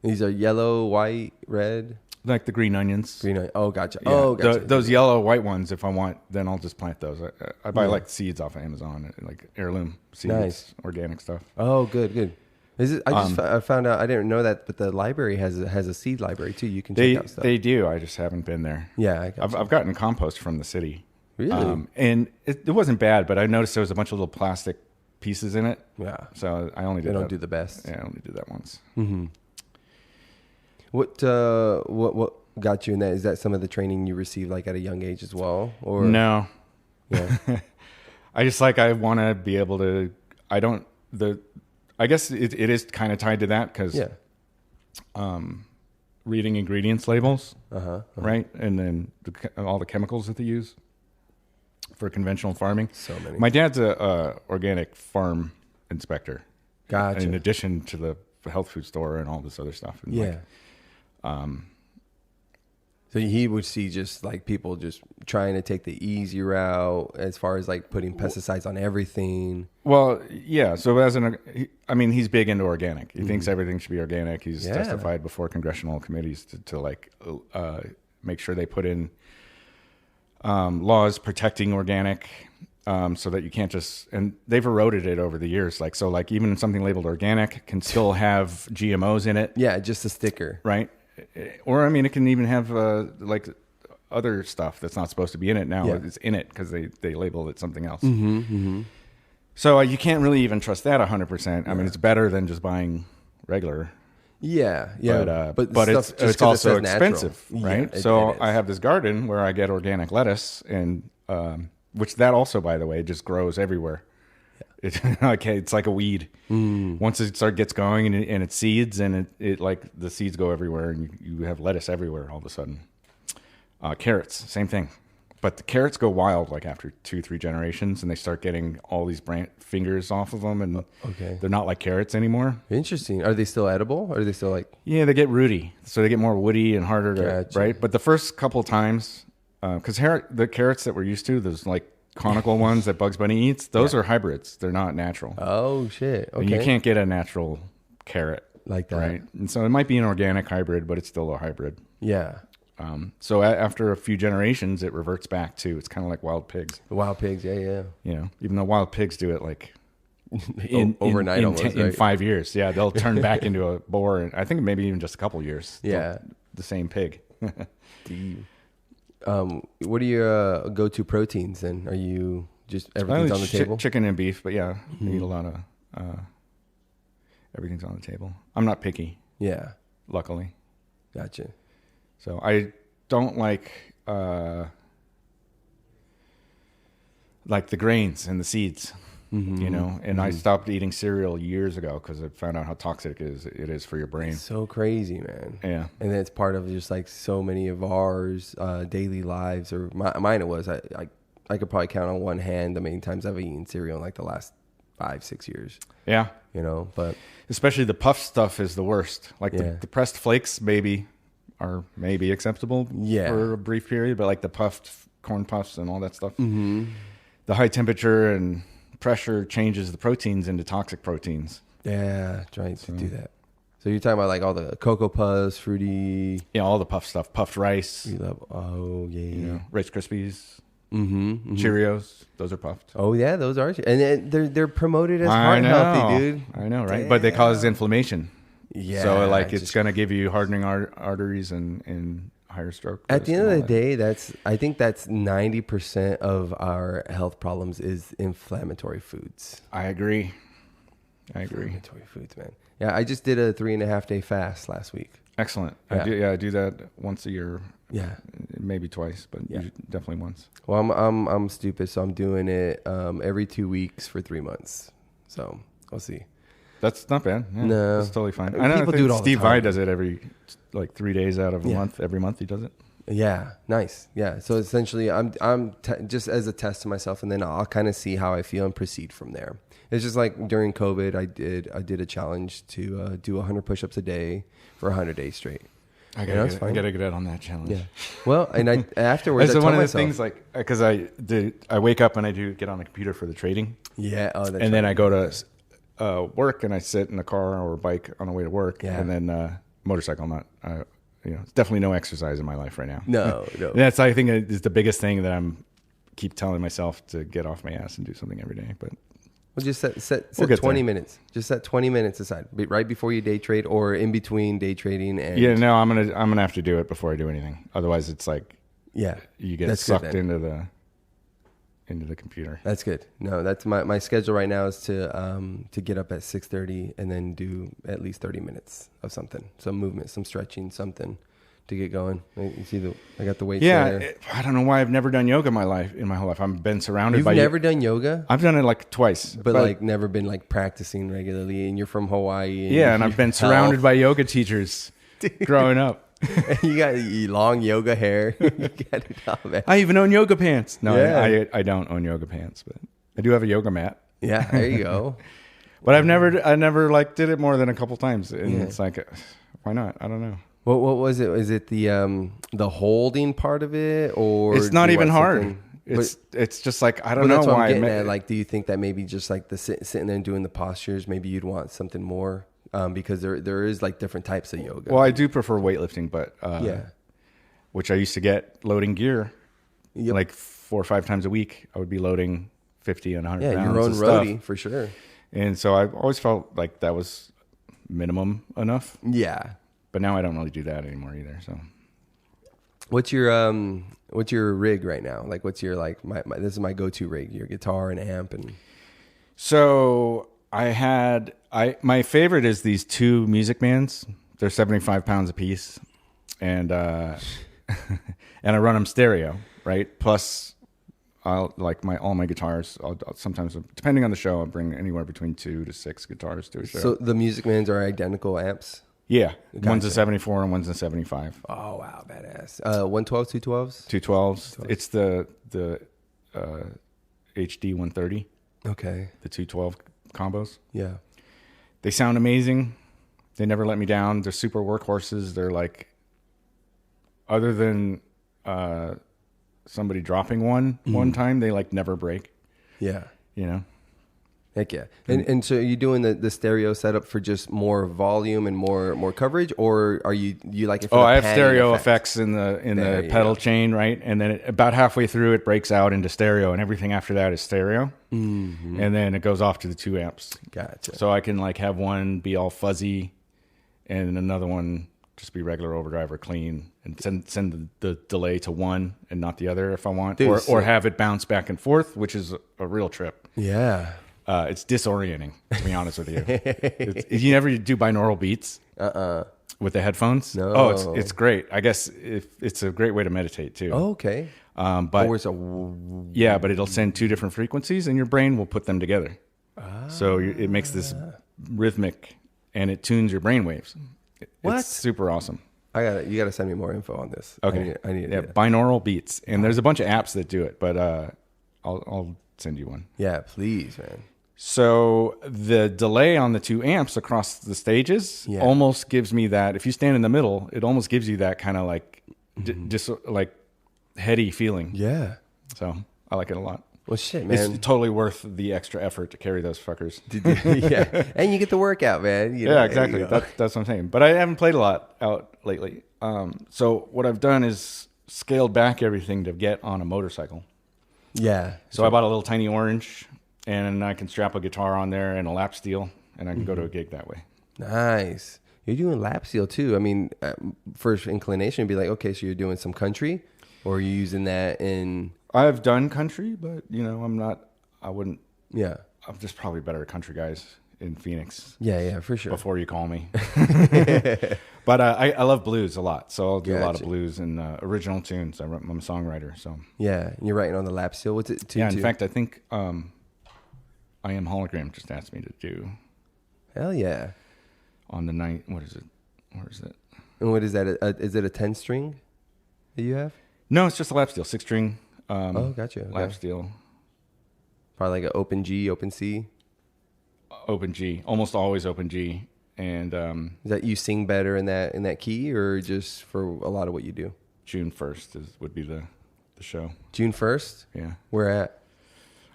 These are yellow, white, red. Like the green onions. Oh, gotcha. Yeah. Oh, gotcha. Those yellow, white ones, if I want, then I'll just plant those. I buy like seeds off of Amazon, like heirloom seeds, organic stuff. Oh, good. Is it? I found out. I didn't know that, but the library has a seed library too. You can check out stuff. They do. I just haven't been there. Yeah, I've gotten compost from the city. Really? And it wasn't bad, but I noticed there was a bunch of little plastic pieces in it. Yeah. So I only did. They don't do the best. Yeah, I only did that once. Mm-hmm. What got you in that? Is that some of the training you received like at a young age as well, or no? Yeah. I want to be able to. I guess it is kind of tied to that because reading ingredients labels, right, and then all the chemicals that they use for conventional farming. So many. My dad's a organic farm inspector. Gotcha. In addition to the health food store and all this other stuff. And so he would see just like people just trying to take the easy route as far as like putting pesticides on everything. Well, yeah. So he's big into organic. He thinks everything should be organic. He's testified before congressional committees to make sure they put in laws protecting organic, so that you can't and they've eroded it over the years. Even something labeled organic can still have GMOs in it. Yeah, just a sticker. Right. Or, it can even have other stuff that's not supposed to be in it now. Yeah. It's in it because they labeled it something else. Mm-hmm, mm-hmm. So you can't really even trust that 100%. I mean, it's better than just buying regular. Yeah. But it's also expensive, right? So I have this garden where I get organic lettuce, and which that also, by the way, just grows everywhere. It's like a weed. Once it gets going and it seeds, and it the seeds go everywhere, and you have lettuce everywhere all of a sudden. Carrots, same thing. But the carrots go wild after 2-3 generations, and they start getting all these fingers off of them, and they're not like carrots anymore. Interesting. Are they still edible? Or are they still Yeah, they get rooty, so they get more woody and harder to right. But the first couple of times, because the carrots that we're used to, those conical ones that Bugs Bunny eats, those are hybrids. They're not natural. Oh shit! Okay. And you can't get a natural carrot like that, right? And so it might be an organic hybrid, but it's still a hybrid. Yeah. So after a few generations, it reverts back to it's kind of like wild pigs. Wild pigs, yeah. Even though wild pigs do it overnight, in 5 years. Yeah, they'll turn back into a boar, and I think maybe even just a couple years. Yeah, the same pig. What are your go-to proteins? And are you just everything's on the table? Chicken and beef, but I eat a lot of everything's on the table. I'm not picky. Yeah, luckily. Gotcha. So I don't like the grains and the seeds, and I stopped eating cereal years ago because I found out how toxic it is for your brain. It's so crazy, man. Yeah. And then it's part of just so many of ours daily lives, or mine it was. I could probably count on one hand the many times I've eaten cereal in the last 5-6 years. Yeah. But especially the puff stuff is the worst. The pressed flakes are maybe acceptable for a brief period, but the puffed corn puffs and all that stuff, the high temperature and pressure changes the proteins into toxic proteins. Yeah, trying to do that. So you're talking about all the Cocoa Puffs, fruity, all the puff stuff, puffed rice. We love, Rice Krispies, Cheerios. Those are puffed. Oh yeah, those are, and they're promoted as heart healthy, dude. I know, right? Damn. But they cause inflammation. Yeah. So it's going to give you hardening arteries and higher stroke. At the end of the day, I think that's 90% of our health problems is inflammatory foods. I agree. Inflammatory foods, man. Yeah, I just did a 3.5 day fast last week. Excellent. Yeah. I do that once a year. Yeah. Maybe twice, but definitely once. Well, I'm stupid, so I'm doing it every 2 weeks for 3 months. So we'll see. That's not bad. Yeah, no, that's totally fine. I know people do it all Steve the time. Vai does it every 3 days out of a month. Every month he does it. Yeah, nice. Yeah, so essentially, I'm just as a test to myself, and then I'll kind of see how I feel and proceed from there. It's just during COVID, I did a challenge to do 100 push-ups a day for 100 days straight. I gotta get out on that challenge. Yeah. Well, and afterwards, that's one of the things because I wake up and I do get on the computer for the trading. Yeah. Oh, that's and then I go to work and I sit in a car or bike on the way to work, and then motorcycle, not it's definitely no exercise in my life right now. No. That's, I think, is the biggest thing that keep telling myself to get off my ass and do something every day. But we'll just set 20 minutes. Just set 20 minutes aside, right before you day trade or in between day trading. And no, I'm gonna have to do it before I do anything. Otherwise, it's like you get sucked into the computer. That's good. No, that's my schedule right now is to get up at 6:30 and then do at least 30 minutes of something, some movement, some stretching, something to get going. You see I got the weights there. I don't know why I've never done yoga in my whole life. I've been surrounded by... You've never done yoga? I've done it like twice. But like never been like practicing regularly, and you're from Hawaii. And I've been surrounded by yoga teachers growing up. You got long yoga hair. You got it all, man. I even own yoga pants. No, I don't own yoga pants, but I do have a yoga mat. Yeah, there you go. But I never like did it more than a couple times, and it's like, why not? I don't know. What was it? Is it the holding part of it, or it's not even hard? It's just like, I don't know why. I'm getting at. Like, do you think that maybe just like the sitting there and doing the postures, maybe you'd want something more? Because there is like different types of yoga. Well, I do prefer weightlifting, but which I used to get loading gear like 4 or 5 times a week. I would be loading 50 and 100 pounds. Your own roadie for sure. And so I've always felt like that was minimum enough. Yeah. But now I don't really do that anymore either. So, what's your rig right now? Like, what's your like this is my go-to rig? Your guitar and amp and. So my favorite is these 2 Music Mans. They're 75 pounds a piece, and and I run them stereo, right? Plus, all my guitars. I'll sometimes, depending on the show, I'll bring anywhere between 2 to 6 guitars to a show. So the Music Mans are identical amps. Yeah, gotcha. One's a 74 and one's a 75. Oh wow, badass. 112s, 212s. 212s. It's the HD 130. Okay. The 212 combos. Yeah. They sound amazing. They never let me down. They're super workhorses. They're like, other than somebody dropping one time, they like never break. Yeah. Heck yeah. And so are you doing the stereo setup for just more volume and more coverage, or are you like it for I have stereo effects in the pedal chain, right? And then about halfway through it breaks out into stereo, and everything after that is stereo. Mm-hmm. And then it goes off to the 2 amps. Gotcha. So I can like have one be all fuzzy and another one just be regular overdrive or clean, and send the delay to one and not the other if I want. Dude, or have it bounce back and forth, which is a real trip. Yeah. It's disorienting, to be honest with you. You never do binaural beats with the headphones? No. Oh, it's great. I guess it's a great way to meditate too. Oh, okay. But it'll send 2 different frequencies, and your brain will put them together. So it makes this rhythmic, and it tunes your brain waves. It's super awesome. You gotta send me more info on this. Okay. I need binaural beats, and there's a bunch of apps that do it, but I'll send you one. Yeah, please, man. So the delay on the 2 amps across the stages almost gives me that. If you stand in the middle, it almost gives you that kind of like just like heady feeling. Yeah. So I like it a lot. Well, shit, man. It's totally worth the extra effort to carry those fuckers. Yeah, and you get the workout, man. Yeah, exactly. That's what I'm saying. But I haven't played a lot out lately. So what I've done is scaled back everything to get on a motorcycle. Yeah. So I bought a little tiny orange, and I can strap a guitar on there and a lap steel, and I can go to a gig that way. Nice. You're doing lap steel too. I mean, first inclination would be like, okay, so you're doing some country, or are you using that in? I've done country, but I wouldn't. Yeah. I'm just probably better at country guys in Phoenix. Yeah, for sure. Before you call me. But I love blues a lot, so I'll do a lot of blues and original tunes. I'm a songwriter, so. Yeah, and you're writing on the lap steel. What's it? In fact, I think I Am Hologram just asked me to do. Hell yeah. On the night, what is it? Where is it? And what is that? Is it a 10 string that you have? No, it's just a lap steel, 6 string. Gotcha. Okay. Lap steel. Probably like an open G, open C. Open G, almost always open G. And is that you sing better in that key, or just for a lot of what you do? June 1st would be the show. June 1st? Yeah. Where at?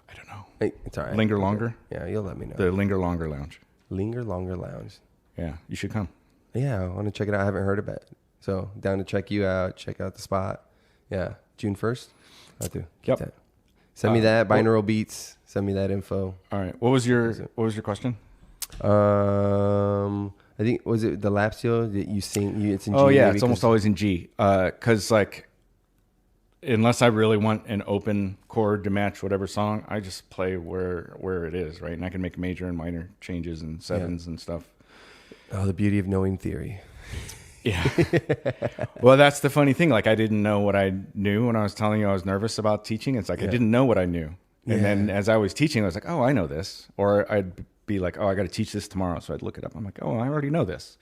I don't know. Hey, it's all right. Linger Longer? Yeah, you'll let me know. The Linger Longer Lounge. Linger Longer Lounge. Yeah, you should come. Yeah, I want to check it out. I haven't heard about it. So down to check you out, check out the spot. Yeah, June 1st. I do. Yep. That. Send me that binaural beats. Send me that info. All right. What was your question? I think was it the Lapsio that you sing? It's in G. Oh yeah, it's almost always in G. Because like, unless I really want an open chord to match whatever song, I just play where it is, right? And I can make major and minor changes and sevens and stuff. Oh, the beauty of knowing theory. Yeah. Well, that's the funny thing. Like, I didn't know what I knew when I was telling you I was nervous about teaching. It's like I didn't know what I knew. And then as I was teaching, I was like, oh, I know this. Or I'd be like, oh, I got to teach this tomorrow. So I'd look it up. I'm like, oh, I already know this.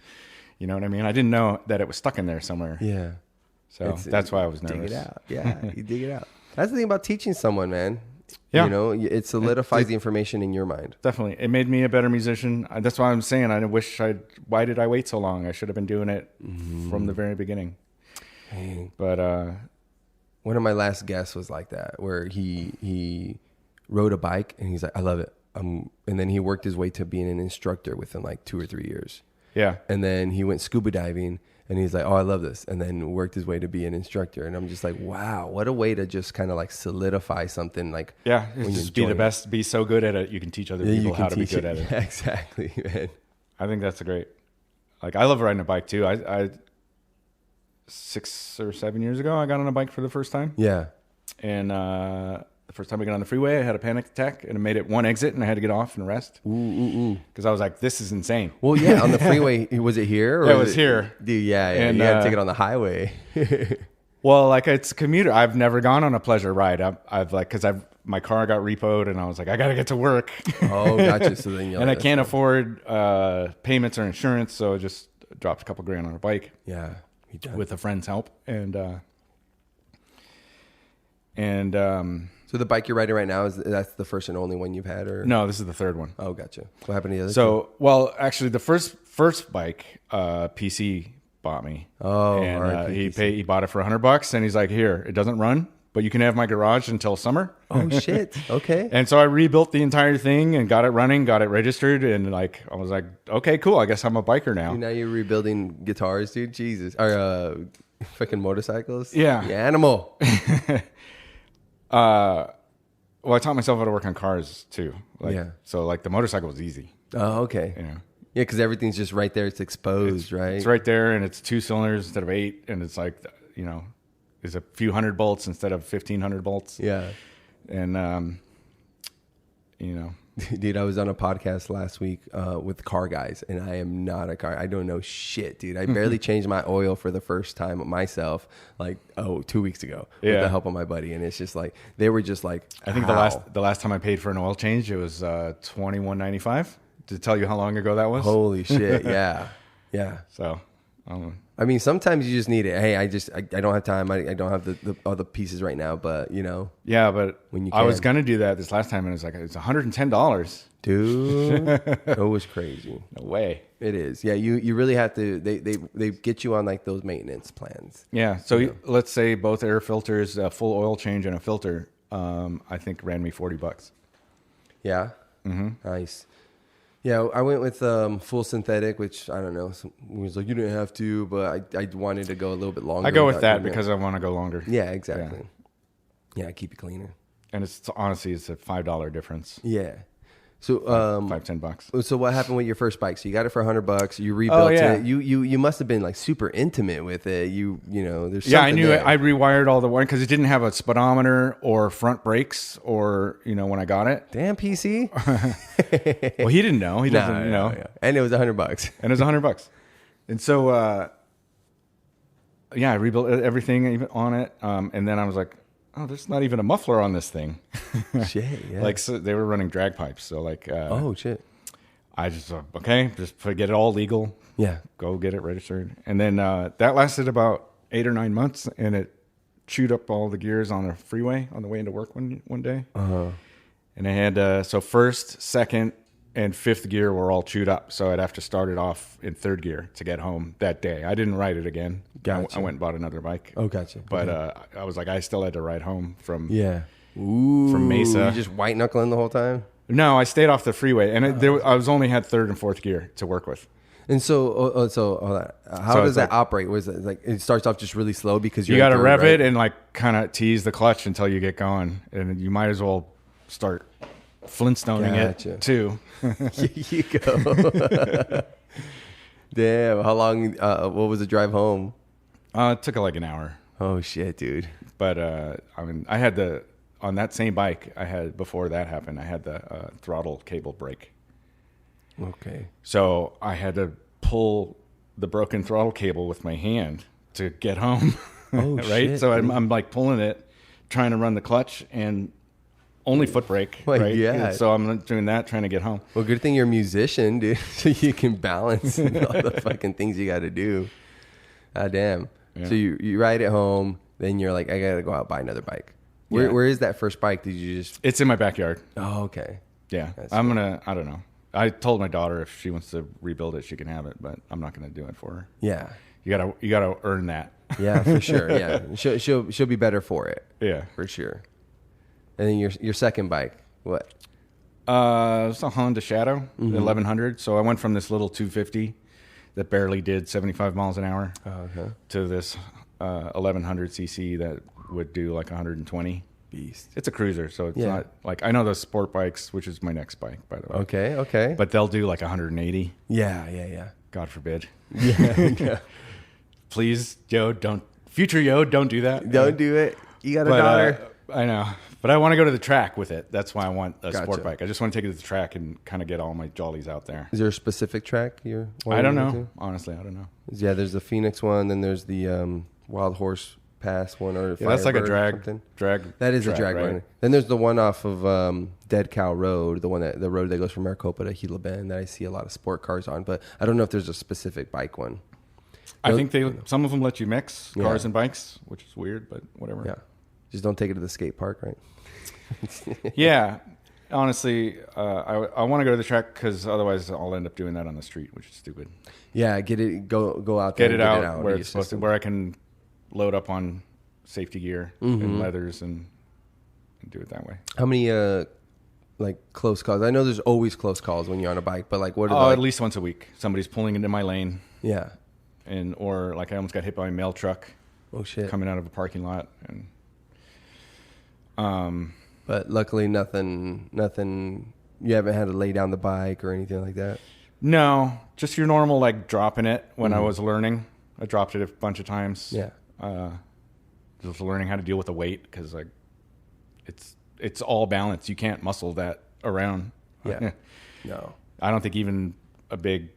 You know what I mean? I didn't know that it was stuck in there somewhere. Yeah. So that's why I was nervous. Dig it out. Yeah, you dig it out. That's the thing about teaching someone, man. Yeah. You know, it solidifies the information in your mind. Definitely. It made me a better musician. That's why I'm saying why did I wait so long? I should have been doing it from the very beginning. Hey. But one of my last guests was like that, where he rode a bike and he's like, I love it. And then he worked his way to being an instructor within like 2 or 3 years. Yeah. And then he went scuba diving. And he's like, oh, I love this. And then worked his way to be an instructor. And I'm just like, wow, what a way to just kind of like solidify something. Like, yeah, just be the best, be so good at it. You can teach other people how to be good at it. Yeah, exactly, man. I think that's great. Like, I love riding a bike too. I 6 or 7 years ago, I got on a bike for the first time. Yeah. And the first time I got on the freeway, I had a panic attack and I made it one exit and I had to get off and rest. Because I was like, this is insane. Well, yeah, on the freeway, was it here? Or it was here. Dude, yeah. And you had to take it on the highway. Well, like, it's a commuter. I've never gone on a pleasure ride. I've like, because my car got repoed and I was like, I got to get to work. Oh, gotcha. So then and I can't afford payments or insurance. So I just dropped a couple grand on a bike. Yeah. With a friend's help. So the bike you're riding right now, that's the first and only one you've had? Or no, this is the third one. Oh, gotcha. What happened to the other two? Well, actually, the first bike, PC bought me. Oh, and he bought it for $100, and he's like, here, it doesn't run, but you can have my garage until summer. Oh shit. Okay. And so I rebuilt the entire thing and got it running, got it registered, and like I was like, okay, cool. I guess I'm a biker now. Dude, now you're rebuilding guitars, dude. Jesus. Or fucking motorcycles. Yeah. You animal. Well, I taught myself how to work on cars too. So like the motorcycle was easy. Oh, okay. Yeah. Yeah, because everything's just right there. It's exposed, right? It's right there, and it's 2 cylinders instead of 8, and it's like, there's a few hundred bolts instead of 1,500 bolts. Yeah. And Dude, I was on a podcast last week with car guys, and I am not a car. I don't know shit, dude. I barely changed my oil for the first time myself, 2 weeks ago with the help of my buddy. And it's just like they were just like, I think the last time I paid for an oil change, it was $21.95. To tell you how long ago that was. Holy shit! Yeah, yeah. So, I mean, sometimes you just need it. Hey, I don't have time. I don't have the other pieces right now, but Yeah, but when I was gonna do that this last time, and it's $110. Dude, it was crazy. No way. It is. Yeah, you really have to. They get you on like those maintenance plans. Yeah. So let's say both air filters, a full oil change, and a filter. I think ran me $40. Yeah. Mm-hmm. Nice. Yeah, I went with full synthetic, which I don't know. He was like, you didn't have to, but I wanted to go a little bit longer. I go with that because I want to go longer. Yeah, exactly. Yeah, keep it cleaner. And honestly, it's a $5 difference. Yeah. So $5-10. So what happened with your first bike? So you got it for $100. You rebuilt it. You must have been like super intimate with it. There's something I knew there. it. I rewired all the wiring because it didn't have a speedometer or front brakes or when I got it. Damn PC. Well, he didn't know. He doesn't know. Yeah. And it was $100. And it was $100. And so I rebuilt everything on it. And then I was like, oh, there's not even a muffler on this thing. Shit, yeah. So they were running drag pipes. So oh shit. I just get it all legal. Yeah. Go get it registered. And then that lasted about 8 or 9 months, and it chewed up all the gears on the freeway on the way into work one day. Uh-huh. And I had first, second, and fifth gear were all chewed up. So I'd have to start it off in third gear to get home that day. I didn't ride it again. Gotcha. I went and bought another bike. Oh, gotcha. But I was like, I still had to ride home from from Mesa. You just white knuckling the whole time? No, I stayed off the freeway, and I was only had third and fourth gear to work with. And so how does that operate? Was it like it starts off just really slow because you got to rev it and like kind of tease the clutch until you get going, and you might as well start Flintstoning it too. Here you go. Damn, how long? What was the drive home? It took like an hour. Oh shit, dude. But I mean, I had on that same bike I had before that happened. I had the throttle cable break. Okay. So I had to pull the broken throttle cable with my hand to get home. Oh, right? shit, So I'm like pulling it, trying to run the clutch, and only foot brake. Well, right? yeah. So I'm doing that, trying to get home. Well, good thing you're a musician, dude, so you can balance all the fucking things you got to do. Ah, damn. Yeah. So you ride it home, then you're like, I got to go out and buy another bike. Where is that first bike? Did you just... It's in my backyard. Oh, okay. Yeah. I don't know. I told my daughter if she wants to rebuild it, she can have it, but I'm not going to do it for her. Yeah. You gotta earn that. Yeah, for sure. Yeah. She'll be better for it. Yeah. For sure. And then your second bike, what? It's a Honda Shadow, 1100. So I went from this little 250 that barely did 75 miles an hour to this 1100 cc that would do like 120. Beast. It's a cruiser, so it's not like, I know those sport bikes, which is my next bike, by the way. Okay. But they'll do like 180. Yeah. God forbid. Yeah. Please, future Yod, don't do that. Don't do it. You got a daughter. I know. But I want to go to the track with it. That's why I want a sport bike. I just want to take it to the track and kind of get all my jollies out there. Is there a specific track you're I don't know. Honestly, I don't know. Yeah, there's the Phoenix one, then there's the Wild Horse Pass one, or that's like a drag. That is a drag, right? One. Then there's the one off of Dead Cow Road, the road that goes from Maricopa to Gila Bend that I see a lot of sport cars on. But I don't know if there's a specific bike one. I think some of them let you mix cars and bikes, which is weird, but whatever. Yeah, just don't take it to the skate park, right? Yeah, honestly, I want to go to the track because otherwise I'll end up doing that on the street, which is stupid. Yeah, go out there, get it out where it's supposed to, where I can load up on safety gear and leathers and do it that way. How many like close calls? I know there's always close calls when you're on a bike, but like what are at least once a week somebody's pulling into my lane. Yeah. Or like I almost got hit by a mail truck. Oh shit. Coming out of a parking lot. And but luckily nothing you haven't had to lay down the bike or anything like that. No, just your normal like dropping it when I was learning. I dropped it a bunch of times. Yeah. Just learning how to deal with the weight because like it's all balance. You can't muscle that around. Yeah. No. I don't think even a big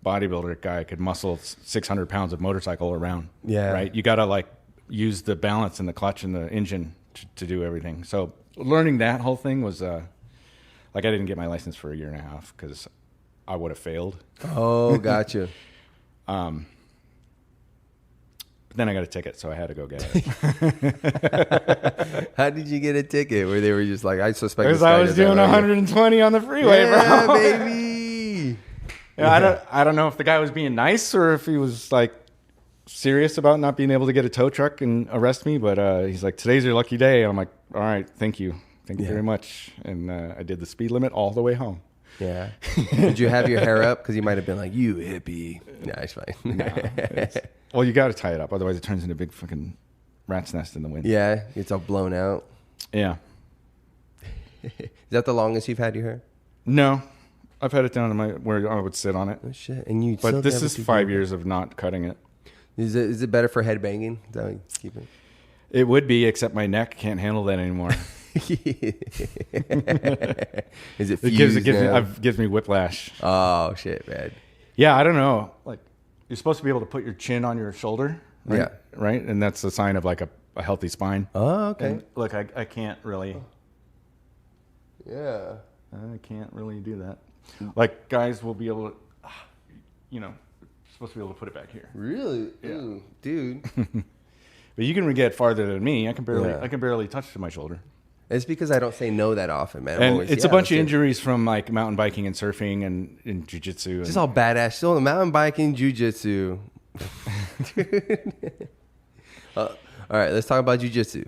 bodybuilder guy could muscle 600 pounds of motorcycle around. Yeah. Right. You got to like use the balance and the clutch and the engine to do everything. So learning that whole thing was like I didn't get my license for a year and a half because I would have failed. Oh, gotcha. But then I got a ticket, so I had to go get it. How did you get a ticket? Where they were just like, I suspect because I was doing 120 on the freeway, yeah, bro. Baby. I don't know if the guy was being nice or if he was like serious about not being able to get a tow truck and arrest me. But he's like, today's your lucky day. And I'm like, all right, thank you very much. And I did the speed limit all the way home. Yeah. Did you have your hair up? Because he might have been like, you hippie. No, it's fine. Well, you got to tie it up. Otherwise, it turns into a big fucking rat's nest in the wind. Yeah. It's all blown out. Yeah. Is that the longest you've had your hair? No. I've had it down to where I would sit on it. Oh, shit. And but this is 5 years of not cutting it. Is it better for head banging? Is that how you keep it? It would be, except my neck can't handle that anymore. Is it fused it gives me whiplash. Oh shit, man. Yeah, I don't know. Like you're supposed to be able to put your chin on your shoulder, right? Yeah. Right? And that's a sign of like a healthy spine. Oh, okay. And look, I can't really. Yeah. I can't really do that. Like guys will be able to, supposed to be able to put it back here. Really? Yeah. Ooh, dude. But you can get farther than me. I can barely touch to my shoulder. It's because I don't say no that often, man. And it's a bunch of injuries from like mountain biking and surfing and jiu-jitsu. Just all badass. Still the mountain biking, jiu-jitsu. All right, let's talk about jiu-jitsu.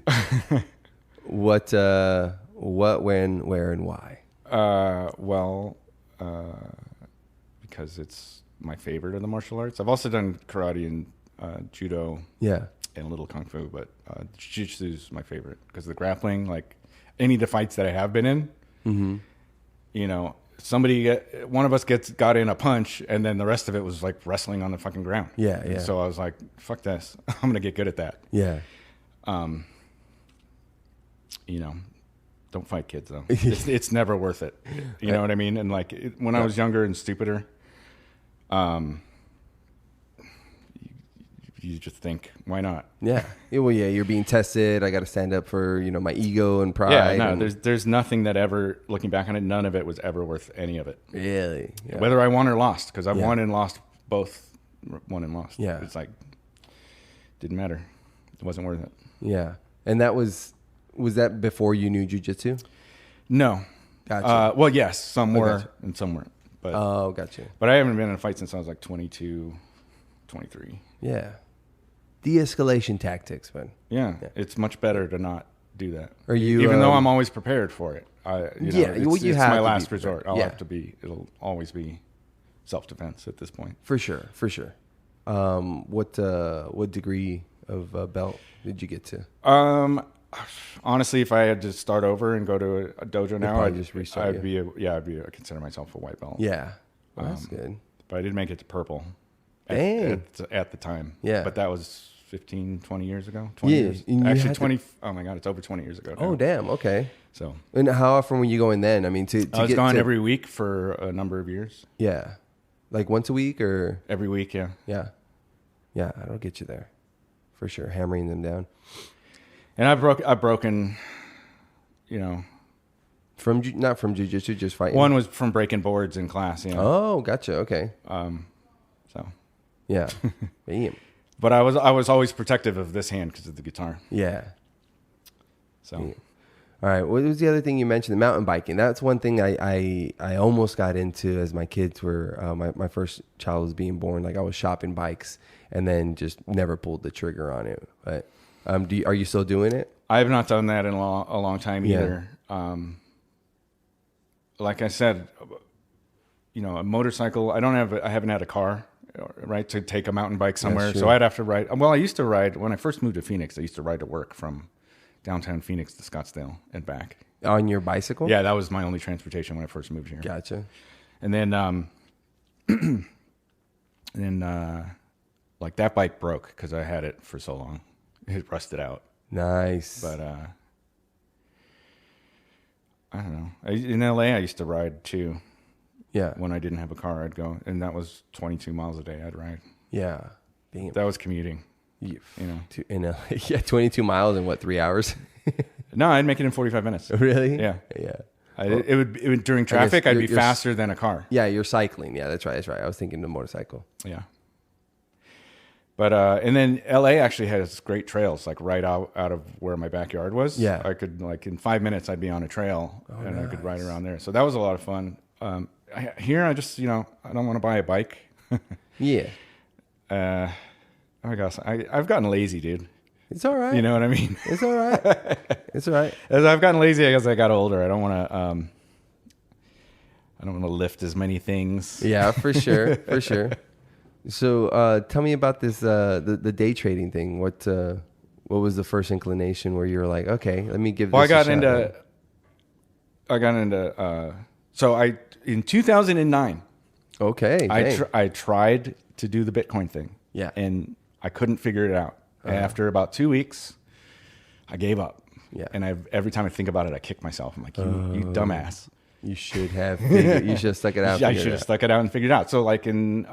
What, when, where, and why? Well, because it's my favorite of the martial arts. I've also done karate and judo. Yeah. And a little kung fu, but jiu-jitsu is my favorite because the grappling, like any of the fights that I have been in, you know, one of us got in a punch, and then the rest of it was like wrestling on the fucking ground. Yeah, yeah. So I was like, fuck this. I'm going to get good at that. Yeah. You know, don't fight kids though. It's never worth it. You know what I mean? And like when I was younger and stupider, you just think, why not? Yeah. Well, yeah, you're being tested. I got to stand up for, you know, my ego and pride. Yeah, no, there's nothing that ever, looking back on it, none of it was ever worth any of it. Really? Yeah. Whether I won or lost, because I've won and lost both. Won and lost. Yeah. It's like, didn't matter. It wasn't worth it. Yeah. And that was that before you knew jiu-jitsu? No. Gotcha. Well, yes, some were and some weren't. But, gotcha. But I haven't been in a fight since I was like 22, 23. Yeah. De-escalation tactics, man. Yeah, it's much better to not do that. Are you, even though I'm always prepared for it? It's have my to last be resort. prepared. It'll always be self-defense at this point. For sure. What degree of belt did you get to? Honestly, if I had to start over and go to a dojo now, I'd just restart. I'd consider myself a white belt. Yeah, well, that's good. But I did make it to purple. Dang. At the time. Yeah. But that was 15, 20 years ago. 20 years. Actually, 20. Oh my God, it's over 20 years ago now. Oh, damn. Okay. So. And how often were you going then? I mean, I was going every week for a number of years. Yeah. Like once a week or? Every week, yeah. Yeah. Yeah, that'll get you there. For sure. Hammering them down. And I've broken, you know. Not from jiu-jitsu, just fighting? One was from breaking boards in class, you know. Oh, gotcha. Okay. So. Yeah. Damn. But I was always protective of this hand because of the guitar. Yeah. So. Yeah. All right. What was the other thing you mentioned? The mountain biking. That's one thing I almost got into as my kids were, my first child was being born. Like I was shopping bikes and then just never pulled the trigger on it. But are you still doing it? I have not done that in a long time either. Like I said, you know, a motorcycle, I haven't had a car, right, to take a mountain bike somewhere. So I'd have to ride. Well, I used to ride, when I first moved to Phoenix, I used to ride to work from downtown Phoenix to Scottsdale and back. On your bicycle? Yeah, that was my only transportation when I first moved here. Gotcha. And then, like that bike broke because I had it for so long. It rusted out. Nice. But I don't know. In LA, I used to ride too. Yeah. When I didn't have a car, I'd go, and that was 22 miles a day I'd ride. Yeah. Damn. That was commuting. You know. 22 miles in what, 3 hours? No, I'd make it in 45 minutes. Really? Yeah. Yeah. It would during traffic, I'd be faster than a car. Yeah, you're cycling. Yeah, that's right. I was thinking the motorcycle. Yeah. But and then LA actually has great trails, like right out of where my backyard was. Yeah. I could, like, in 5 minutes I'd be on a trail and nice. I could ride around there. So that was a lot of fun. Here I just, I don't want to buy a bike. Yeah. Oh gosh, I've gotten lazy, dude. It's all right. You know what I mean? It's all right. It's all right. As I've gotten lazy as I got older, I don't want to lift as many things. Yeah, for sure. For sure. So tell me about this, the day trading thing. What was the first inclination where you were like, okay, let me give this a shot? I got into, so in 2009. Okay. I tried to do the Bitcoin thing. Yeah. And I couldn't figure it out. And after about 2 weeks, I gave up. Yeah. And every time I think about it, I kick myself. I'm like, you dumbass. You should have. You should have stuck it out. I should have stuck it out and figured it out. So like in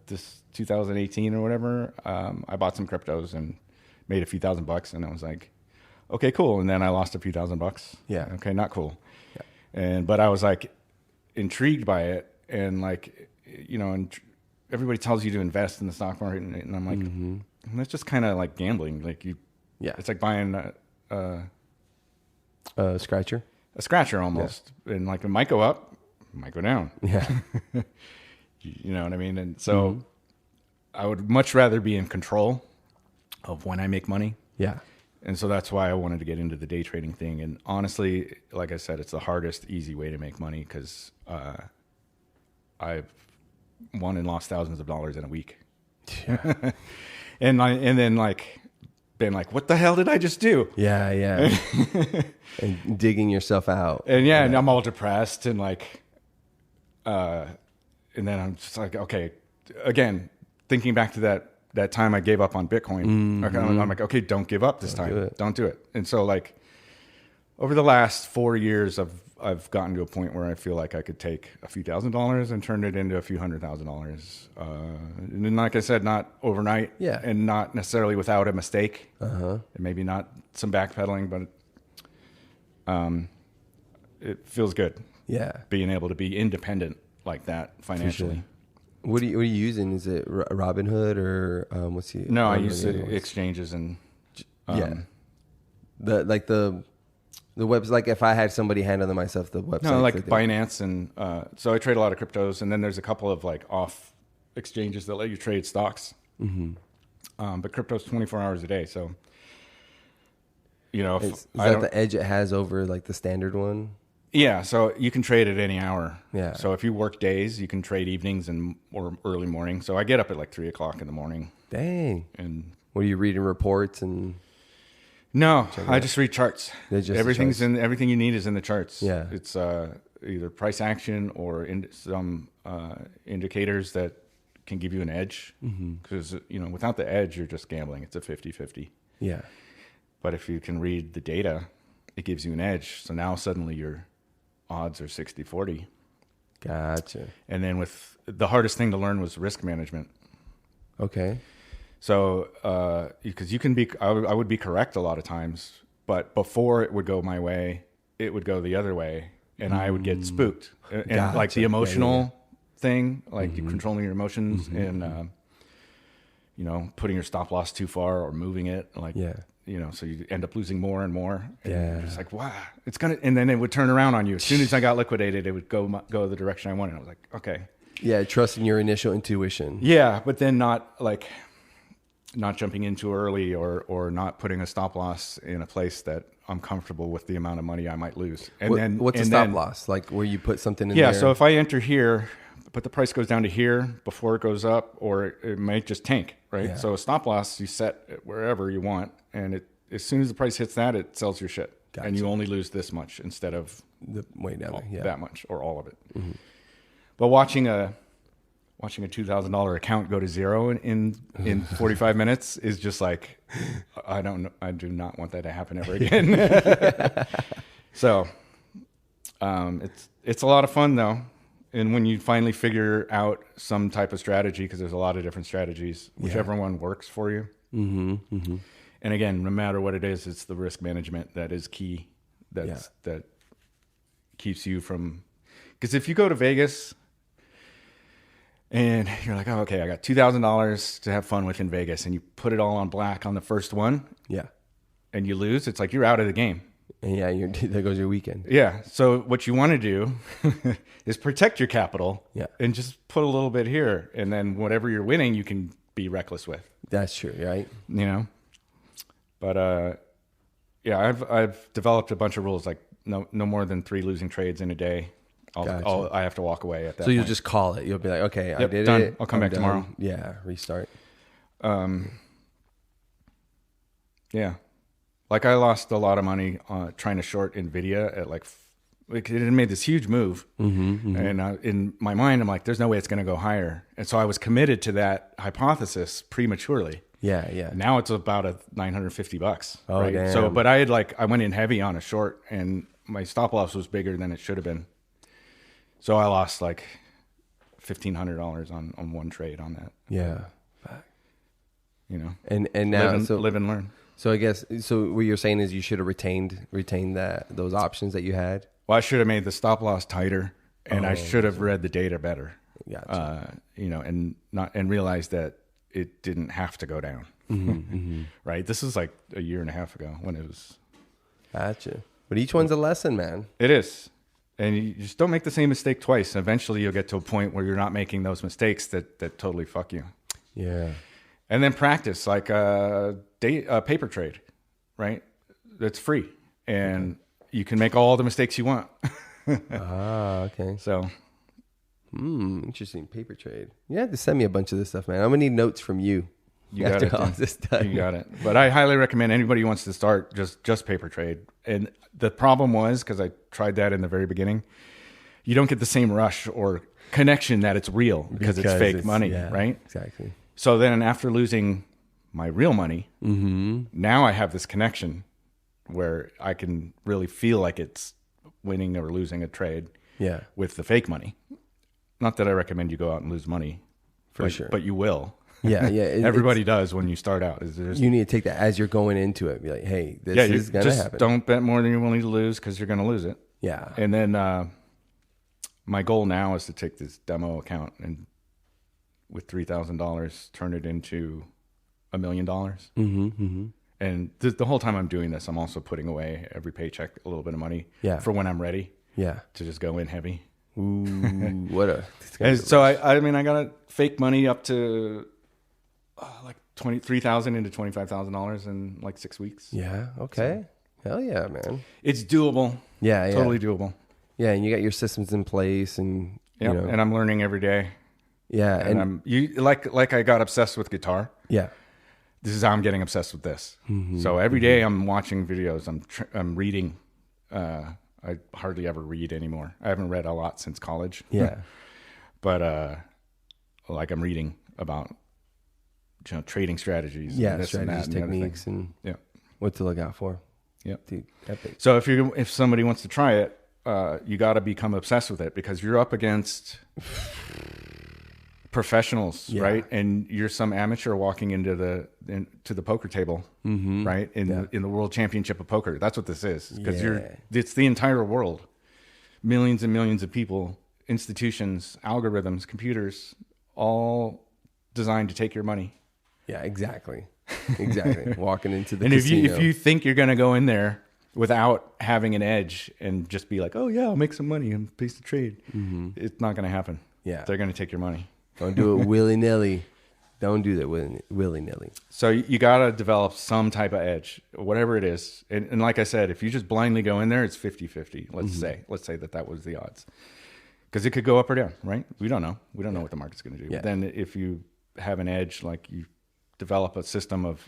this 2018 or whatever, I bought some cryptos and made a few $1,000, and I was like, okay, cool. And then I lost a few $1,000. Yeah. Okay, not cool. Yeah. But I was like intrigued by it, and like, and everybody tells you to invest in the stock market, and I'm like, that's just kind of like gambling. Like it's like buying a scratcher. A scratcher almost. Yeah. And like it might go up, it might go down. Yeah. You know what I mean? And so I would much rather be in control of when I make money. Yeah. And so that's why I wanted to get into the day trading thing. And honestly, like I said, it's the hardest, easy way to make money because I've won and lost thousands of dollars in a week. Yeah. and then like been like, what the hell did I just do? Yeah. And digging yourself out. And I'm all depressed and like, and then I'm just like, okay, again, thinking back to that time I gave up on Bitcoin. Mm-hmm. I'm like, okay, don't give up this time. Don't do it. And so like over the last 4 years, I've gotten to a point where I feel like I could take a few $1,000s and turn it into a few $100,000. And like I said, not overnight, and not necessarily without a mistake, and maybe not some backpedaling, but it feels good. Yeah, being able to be independent like that financially. Sure. What are you using? Is it Robinhood or what's the? No, I use exchanges and the webs, like if I had somebody handling myself the website. No, like Binance, and so I trade a lot of cryptos, and then there's a couple of like off exchanges that let you trade stocks. Mm-hmm. But crypto's 24 hours a day, so is that the edge it has over like the standard one? Yeah, so you can trade at any hour. Yeah. So if you work days, you can trade evenings or early morning. So I get up at like 3:00 in the morning. Dang. And what are you reading reports and? No, I just read charts. Everything you need is in the charts. Yeah. It's either price action or some indicators that can give you an edge. Because, without the edge, you're just gambling. It's a 50-50. Yeah. But if you can read the data, it gives you an edge. So now suddenly your odds are 60-40. Gotcha. And then the hardest thing to learn was risk management. Okay. So, because I would be correct a lot of times, but before it would go my way, it would go the other way, and I would get spooked. And gotcha. Like the emotional thing, like controlling your emotions and, putting your stop loss too far or moving it, so you end up losing more and more. And you're just like, wow, and then it would turn around on you. As soon as I got liquidated, it would go the direction I wanted. I was like, okay. Yeah, trusting your initial intuition. Yeah, but then not jumping in too early or not putting a stop loss in a place that I'm comfortable with the amount of money I might lose. And what's a stop loss? Like where you put something in there? Yeah, so if I enter here, but the price goes down to here before it goes up, or it might just tank, right? Yeah. So a stop loss you set wherever you want, and as soon as the price hits that, it sells your shit. Gotcha. And you only lose this much instead of the way down that much or all of it. Mm-hmm. But watching a $2,000 account go to zero in 45 minutes is just like, I do not want that to happen ever again. So, it's a lot of fun though. And when you finally figure out some type of strategy, because there's a lot of different strategies, whichever one works for you. Mm-hmm, mm-hmm. And again, no matter what it is, it's the risk management that is key. That keeps you from, because if you go to Vegas and you're like, oh, okay, I got $2,000 to have fun with in Vegas, and you put it all on black on the first one, and you lose, it's like you're out of the game. And there goes your weekend. Yeah. So what you want to do is protect your capital, and just put a little bit here, and then whatever you're winning, you can be reckless with. That's true, right? But I've developed a bunch of rules, like no more than 3 losing trades in a day. I have to walk away at that So you'll point. just call it. You'll be like, okay, I did done. it. I'll come back tomorrow. Yeah, restart. Yeah. Like I lost a lot of money trying to short NVIDIA at like it had made this huge move. Mm-hmm, mm-hmm. And in my mind, I'm like, there's no way it's going to go higher. And so I was committed to that hypothesis prematurely. Yeah. Now it's about $950. Oh, right? damn. So, but I went in heavy on a short, and my stop loss was bigger than it should have been. So I lost like $1,500 on one trade on that. Yeah. And now live and learn. So I guess what you're saying is you should have retained those options that you had. Well, I should have made the stop loss tighter, and I should have read the data better. Gotcha. And realized that it didn't have to go down. Mm-hmm, mm-hmm. Right. This is like a year and a half ago when it was. Gotcha. But each one's a lesson, man. It is. And you just don't make the same mistake twice. Eventually you'll get to a point where you're not making those mistakes that totally fuck you. Yeah. And then practice, like a paper trade, right? That's free. And you can make all the mistakes you want. Okay. So Interesting. Paper trade. You have to send me a bunch of this stuff, man. I'm gonna need notes from you. You got it. All this done. You got it. But I highly recommend anybody who wants to start just paper trade. And the problem was, because I tried that in the very beginning, you don't get the same rush or connection that it's real because it's fake money, right? Exactly. So then after losing my real money, now I have this connection where I can really feel like it's winning or losing a trade with the fake money. Not that I recommend you go out and lose money, sure, but you will. Yeah. Everybody does when you start out. You need to take that as you're going into it. Be like, hey, this is going to happen. Don't bet more than you're willing to lose because you're going to lose it. Yeah. And then my goal now is to take this demo account and with $3,000 turn it into $1 million. And the whole time I'm doing this, I'm also putting away every paycheck a little bit of money for when I'm ready. Yeah. To just go in heavy. Ooh, what a! So I mean, I got fake money up to like $3,000 into $25,000 in like 6 weeks. Yeah. Okay. So, hell yeah, man. It's doable. Yeah. Totally doable. Yeah, and you got your systems in place, and you know, and I'm learning every day. Yeah, and I'm like I got obsessed with guitar. Yeah. This is how I'm getting obsessed with this. So every day I'm watching videos. I'm reading. I hardly ever read anymore. I haven't read a lot since college. Yeah. But like I'm reading about trading strategies. Yeah, and this strategies, and that and techniques, and what to look out for. Yeah. Dude, epic. So if somebody wants to try it, you got to become obsessed with it because you're up against professionals, right? And you're some amateur walking into the poker table, right? In the World Championship of Poker. That's what this is, because it's the entire world, millions and millions of people, institutions, algorithms, computers, all designed to take your money. Yeah, exactly. Walking into the and casino. if you think you're going to go in there without having an edge and just be like, oh yeah, I'll make some money and place the trade, it's not going to happen. Yeah, they're going to take your money. Don't do it willy-nilly. Don't do that willy-nilly. So you got to develop some type of edge, whatever it is. And like I said, if you just blindly go in there, it's 50-50. Let's say that was the odds. Because it could go up or down, right? We don't know. We don't know what the market's going to do. Yeah. But then if you have an edge, like you develop a system of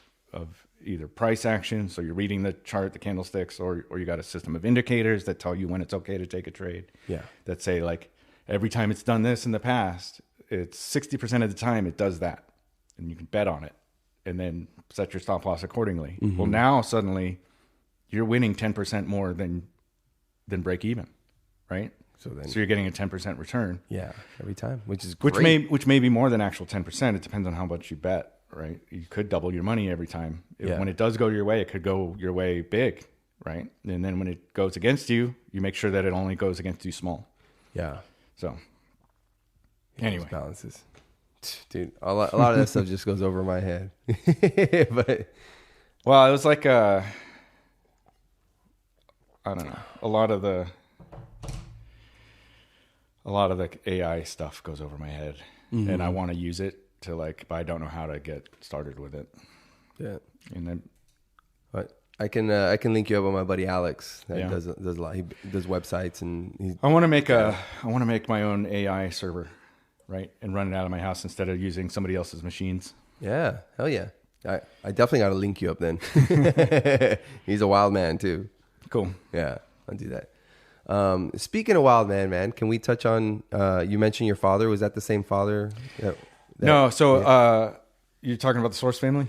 either price action, so you're reading the chart, the candlesticks, or you got a system of indicators that tell you when it's okay to take a trade. Yeah. That say, like, every time it's done this in the past, it's 60% of the time it does that, and you can bet on it and then set your stop loss accordingly. Well, now suddenly you're winning 10% more than break even, right? So you're getting a 10% return. Yeah, every time, which is great. Which may be more than actual 10%. It depends on how much you bet, right? You could double your money every time. When it does go your way, it could go your way big, right? And then when it goes against you, you make sure that it only goes against you small. Yeah. So anyway, balances, dude. A lot of that stuff just goes over my head. But well, it was like I don't know. A lot of the AI stuff goes over my head, and I want to use it to but I don't know how to get started with it. Yeah, and then. But I can link you up with my buddy Alex that does a lot. He does websites, and I want to make my own AI server. Right, and run it out of my house instead of using somebody else's machines. Yeah, hell yeah. I definitely got to link you up then. He's a wild man too. Cool. Yeah, I'll do that. Speaking of wild man, can we touch on? You mentioned your father. Was that the same father? No. So you're talking about the Source family?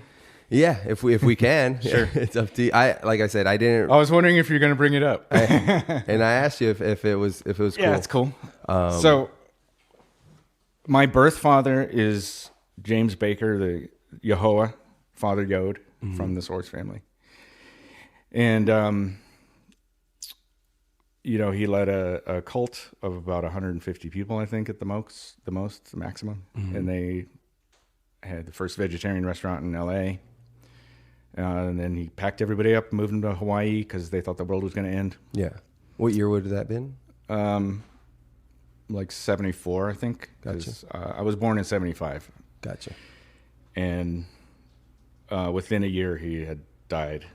Yeah, if we can. Sure. It's up to you. Like I said, I didn't. I was wondering if you're going to bring it up. And I asked you if it was cool. Yeah, it's cool. So. My birth father is James Baker, the YaHoWha, Father Yod from the Source family. And, he led a cult of about 150 people, I think, at the maximum. And they had the first vegetarian restaurant in L.A. And then he packed everybody up, moved them to Hawaii because they thought the world was going to end. Yeah. What year would that have been? Like 74, I think. Gotcha. I was born in 75. Gotcha. And within a year, he had died.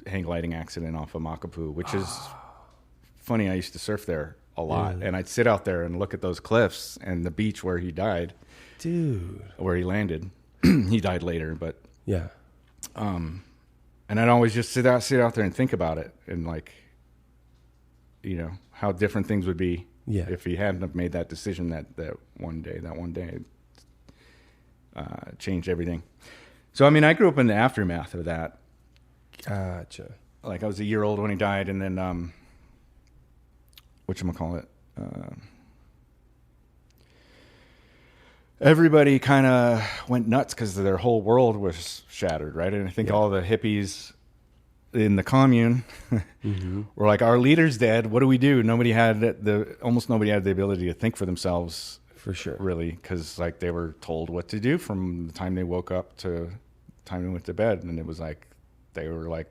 Hang gliding accident off of Makapu, which is funny. I used to surf there a lot. And I'd sit out there and look at those cliffs and the beach where he died. Dude. Where he landed. He died later, but yeah. And I'd always just sit out there and think about it and like, you know, how different things would be if he hadn't have made that decision that one day changed everything. So, I mean, I grew up in the aftermath of that. Gotcha. Like I was a year old when he died, and then, whatchamacallit, everybody kind of went nuts because their whole world was shattered, right? And I think all the hippies in the commune were like, our leader's dead. What do we do? Almost nobody had the ability to think for themselves. For sure. Really, because like they were told what to do from the time they woke up to the time they went to bed. And it was like, they were like,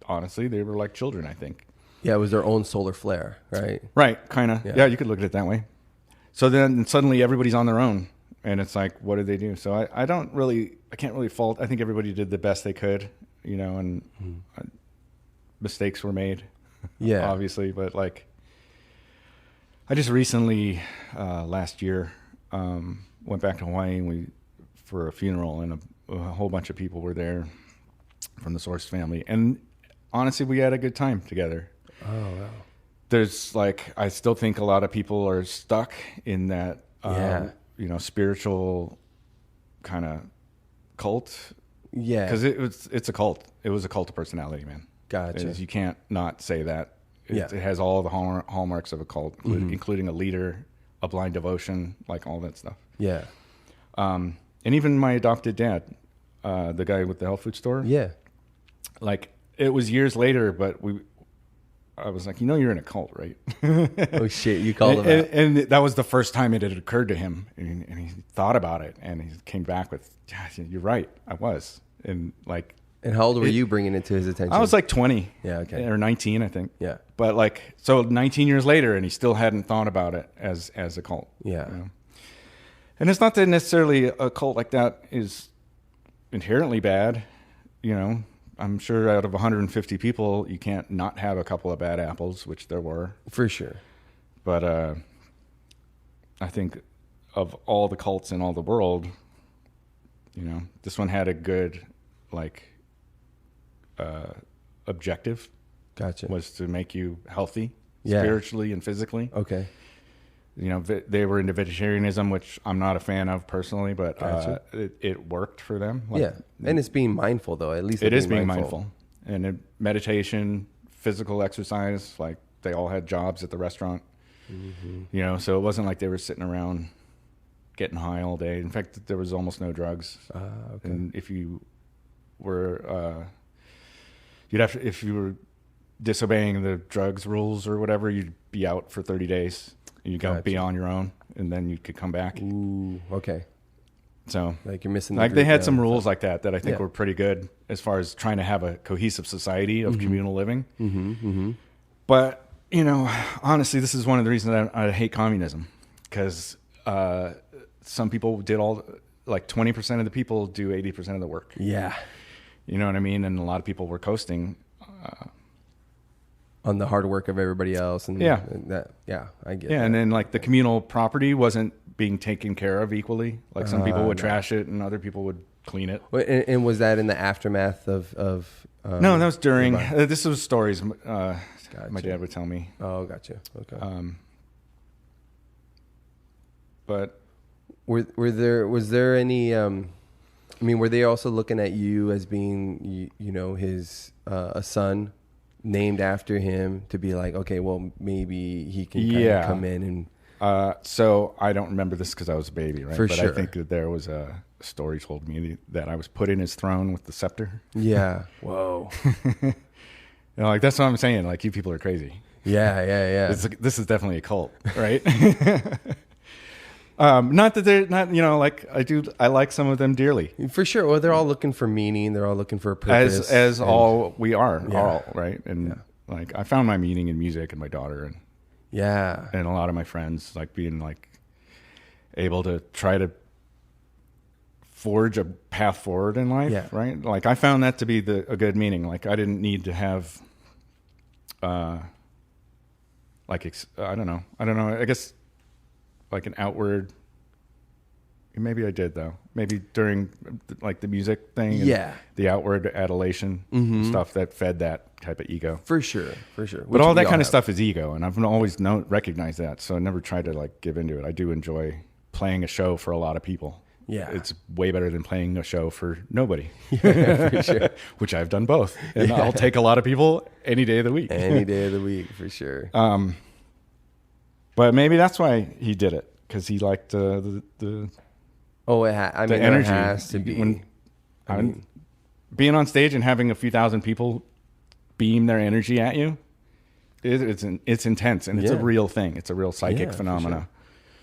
honestly, they were like children, I think. Yeah, it was their own solar flare, right? Right, kind of. Yeah, you could look at it that way. So then suddenly everybody's on their own. And it's like, what did they do? So I can't really fault. I think everybody did the best they could, you know, and mistakes were made. Yeah. Obviously, but like, I just recently, last year, went back to Hawaii for a funeral, and a whole bunch of people were there from the Source family. And honestly, we had a good time together. Oh, wow. There's like, I still think a lot of people are stuck in that, you know, spiritual kind of cult. Yeah. Because it's a cult. It was a cult of personality, man. Gotcha. You can't not say that. It has all the hallmarks of a cult, including a leader, a blind devotion, like all that stuff. Yeah. And even my adopted dad, the guy with the health food store. Yeah. Like, it was years later, but I was like, you know, you're in a cult, right? Oh, shit. You called him out. And that was the first time it had occurred to him. And he thought about it. And he came back with, yeah, you're right. I was. And like. And how old were you bringing it to his attention? I was like 20. Yeah, okay. Or 19, I think. Yeah. But like, so 19 years later, and he still hadn't thought about it as a cult. Yeah. You know? And it's not that necessarily a cult like that is inherently bad. You know, I'm sure out of 150 people, you can't not have a couple of bad apples, which there were. For sure. But I think of all the cults in all the world, you know, this one had a good, like, objective. Gotcha. Was to make you healthy spiritually and physically. Okay. You know, they were into vegetarianism, which I'm not a fan of personally, but it worked for them. Like, yeah, and it's being mindful, though. At least it is being mindful. And meditation, physical exercise, like they all had jobs at the restaurant. Mm-hmm. You know, so it wasn't like they were sitting around getting high all day. In fact, there was almost no drugs. Okay. And if you were, if you were disobeying the drugs rules or whatever, you'd be out for 30 days. You'd go be on your own, and then you could come back. Ooh, okay. So, like you're missing. Like they had some rules like that I think were pretty good as far as trying to have a cohesive society of communal living. Mm-hmm, mm-hmm. But you know, honestly, this is one of the reasons I hate communism, because some people did like 20% of the people do 80% of the work. Yeah, you know what I mean. And a lot of people were coasting. On the hard work of everybody else. And I get that. And then like the communal property wasn't being taken care of equally. Like some people would trash it and other people would clean it. And was that in the aftermath of no, that was during, this was stories my dad would tell me. Oh, gotcha. Okay. But was there any, I mean, were they also looking at you as being, you know, his, a son named after him to be like, okay, well, maybe he can kind of come in and... so I don't remember this because I was a baby, right? But sure. I think that there was a story told me that I was put in his throne with the scepter. Yeah. Whoa. You know, like, that's what I'm saying. Like, you people are crazy. Yeah. This is definitely a cult, right? Not that they're not, you know, like I like some of them dearly. For sure. Well, they're all looking for meaning. They're all looking for a purpose. As all we are, all, right? And like, I found my meaning in music and my daughter and a lot of my friends, like being like able to try to forge a path forward in life, right? Like I found that to be a good meaning. Like I didn't need to have, like, I don't know. I guess like an outward. Maybe I did though. Maybe during like the music thing. And the outward adulation stuff that fed that type of ego. For sure. But all that kind of stuff is ego, and I've always recognized that. So I never tried to like give into it. I do enjoy playing a show for a lot of people. Yeah, it's way better than playing a show for nobody. For sure. Which I've done both, and I'll take a lot of people any day of the week. Any day of the week, for sure. But maybe that's why he did it, because he liked the energy. It has to be. Being on stage and having a few thousand people beam their energy at you, it's intense, and it's a real thing. It's a real psychic phenomena. Sure.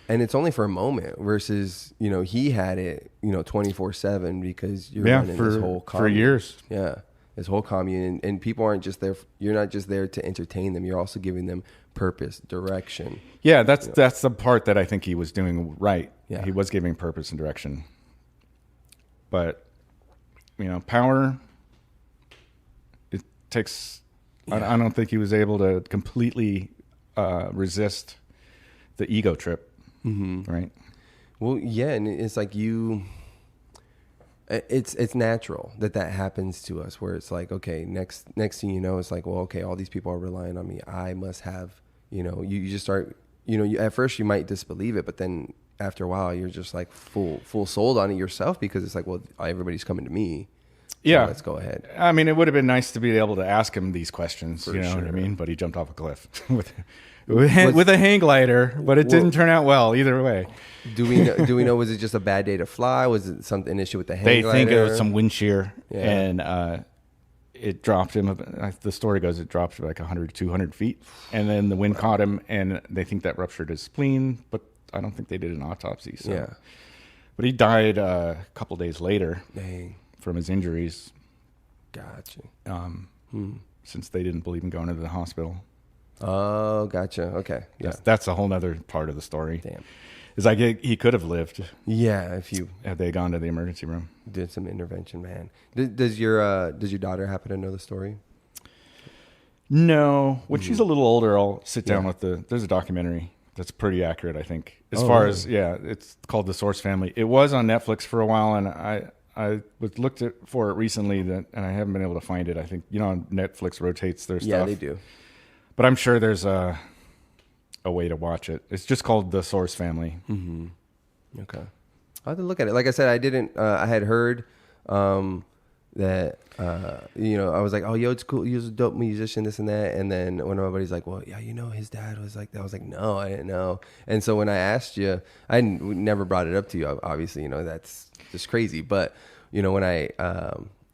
And it's only for a moment versus, he had it, 24/7 because you're running this whole commune. For years. Yeah. This whole commune. And people aren't just there. You're not just there to entertain them. You're also giving them purpose, direction. Yeah. That's the part that I think he was doing right. Yeah. He was giving purpose and direction. But, power, it takes, I don't think he was able to completely resist the ego trip. Mm-hmm. Right. Well, yeah, and it's like it's natural that happens to us, where it's like, okay, next thing you know, it's like, well, okay, all these people are relying on me. I must have, you just start, at first you might disbelieve it, but then after a while you're just like full sold on it yourself, because it's like, well, everybody's coming to me. Yeah. So let's go ahead. I mean, it would have been nice to be able to ask him these questions, For you know sure. what I mean? But he jumped off a cliff with a hang glider, but it didn't turn out well either way. Do we know, was it just a bad day to fly? Was it an issue with the hang glider? They think it was some wind shear, and it dropped him. The story goes it dropped like 100, 200 feet, and then the wind caught him, and they think that ruptured his spleen, but I don't think they did an autopsy. So. Yeah. But he died a couple days later. Dang. From his injuries. Gotcha. Since they didn't believe in going into the hospital. Oh, gotcha. Okay. Yeah. That's a whole other part of the story. Damn. It's like he could have lived. Yeah, had they gone to the emergency room. Did some intervention, man. Does your daughter happen to know the story? No. When she's a little older, I'll sit down with there's a documentary that's pretty accurate, I think. As far as it's called The Source Family. It was on Netflix for a while, and I looked for it recently, and I haven't been able to find it. I think, Netflix rotates their stuff. Yeah, they do. But I'm sure there's a way to watch it. It's just called The Source Family. Mm-hmm. Okay. I'll have to look at it. Like I said, I didn't, I had heard that, I was like, oh, Yod's cool. He was a dope musician, this and that. And then when everybody's like, well, yeah, his dad was like that. I was like, no, I didn't know. And so when I asked you, I never brought it up to you. Obviously, that's just crazy. But,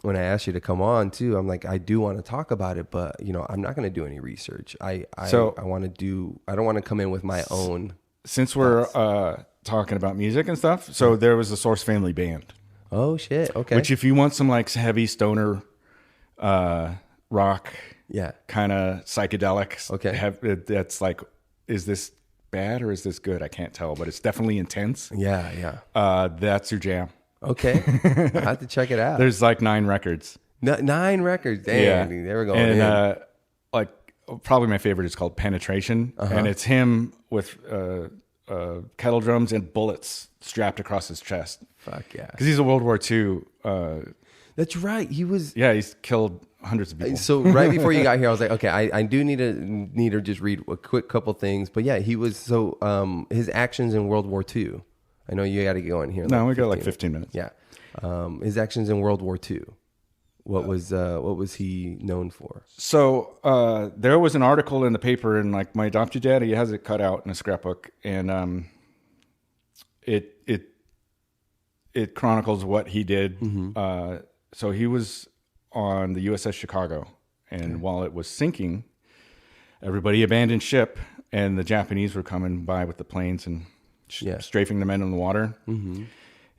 when I asked you to come on too, I'm like, I do want to talk about it, but I'm not going to do any research. I want to I don't want to come in with my own. Since we're talking about music and stuff, so there was a Source Family band. Oh shit! Okay. Which, if you want some like heavy stoner, rock, kind of psychedelics, okay, that's like, is this bad or is this good? I can't tell, but it's definitely intense. Yeah. That's your jam. Okay, I have to check it out. There's like 9 records. 9 records. Dang, they were going in. And like probably my favorite is called Penetration, and it's him with kettle drums and bullets strapped across his chest. Fuck yeah! Because he's a World War II. That's right. He was. Yeah, he's killed hundreds of people. So right before you got here, I was like, okay, I do need to just read a quick couple things. But yeah, he was his actions in World War II. I know you got to go in here. No, we got like 15 minutes. Yeah, his actions in World War II. What was he known for? So there was an article in the paper, and like my adopted dad, he has it cut out in a scrapbook, and it chronicles what he did. Mm-hmm. So he was on the USS Chicago, and while it was sinking, everybody abandoned ship, and the Japanese were coming by with the planes and strafing the men in the water. Mm-hmm.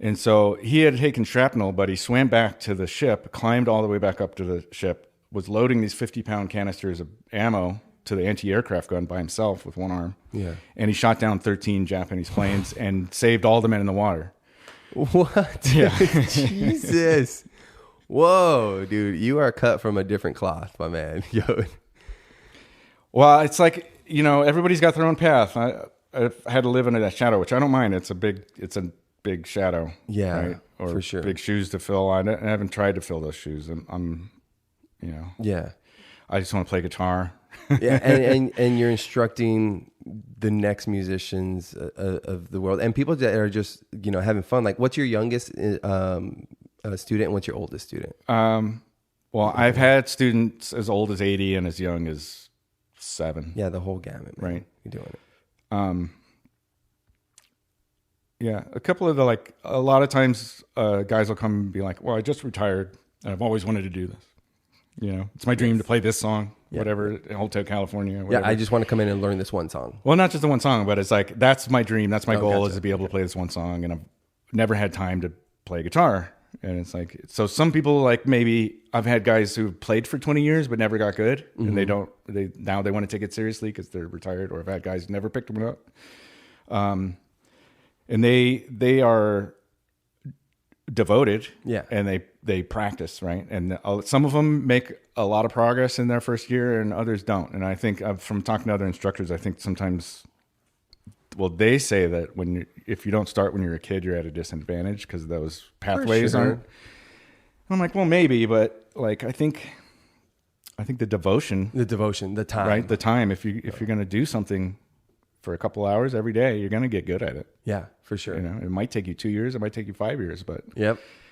And so he had taken shrapnel, but he swam back to the ship, climbed all the way back up to the ship, was loading these 50-pound canisters of ammo to the anti-aircraft gun by himself with one arm. Yeah. And he shot down 13 Japanese planes and saved all the men in the water. What? Yeah. Jesus. Whoa, dude. You are cut from a different cloth, my man. Yo. Well, it's like everybody's got their own path. I've had to live in a shadow, which I don't mind. It's a big shadow. Yeah, right? Or for sure. Big shoes to fill. I haven't tried to fill those shoes, and Yeah. I just want to play guitar. Yeah, and you're instructing the next musicians of the world, and people that are just having fun. Like, what's your youngest student, and what's your oldest student? Well, I've had students as old as 80 and as young as 7. Yeah, the whole gamut, man. Right. You're doing it. Yeah, a couple of a lot of times guys will come and be like, well, I just retired and I've always wanted to do this. It's my dream to play this song, whatever, Hotel California. Whatever. Yeah, I just want to come in and learn this one song. Well, not just the one song, but it's like, that's my dream. That's my goal, is to be able to play this one song. And I've never had time to play guitar. And it's like, so some people, like, maybe I've had guys who played for 20 years but never got good. Mm-hmm. And now they want to take it seriously because they're retired. Or I've had guys who never picked them up. And they are devoted, and they practice, right? And some of them make a lot of progress in their first year, and others don't. And I think from talking to other instructors, I think sometimes, well, they say that if you don't start when you're a kid, you're at a disadvantage because those pathways aren't. I'm like, well, maybe, but like I think the devotion, the time, right? The time. If you're going to do something for a couple hours every day, you're going to get good at it. Yeah, for sure. It might take you 2 years, it might take you 5 years, but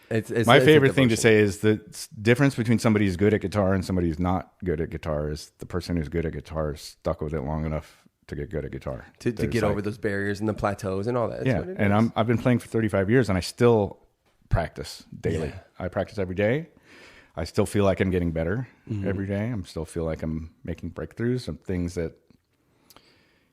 it's my favorite thing to say is the difference between somebody who's good at guitar and somebody who's not good at guitar is the person who's good at guitar is stuck with it long enough to get good at guitar, to get over those barriers and the plateaus and all that. That's and I've been playing for 35 years and I still practice daily. I practice every day. I still feel like I'm getting better every day. I still feel like I'm making breakthroughs, some things that,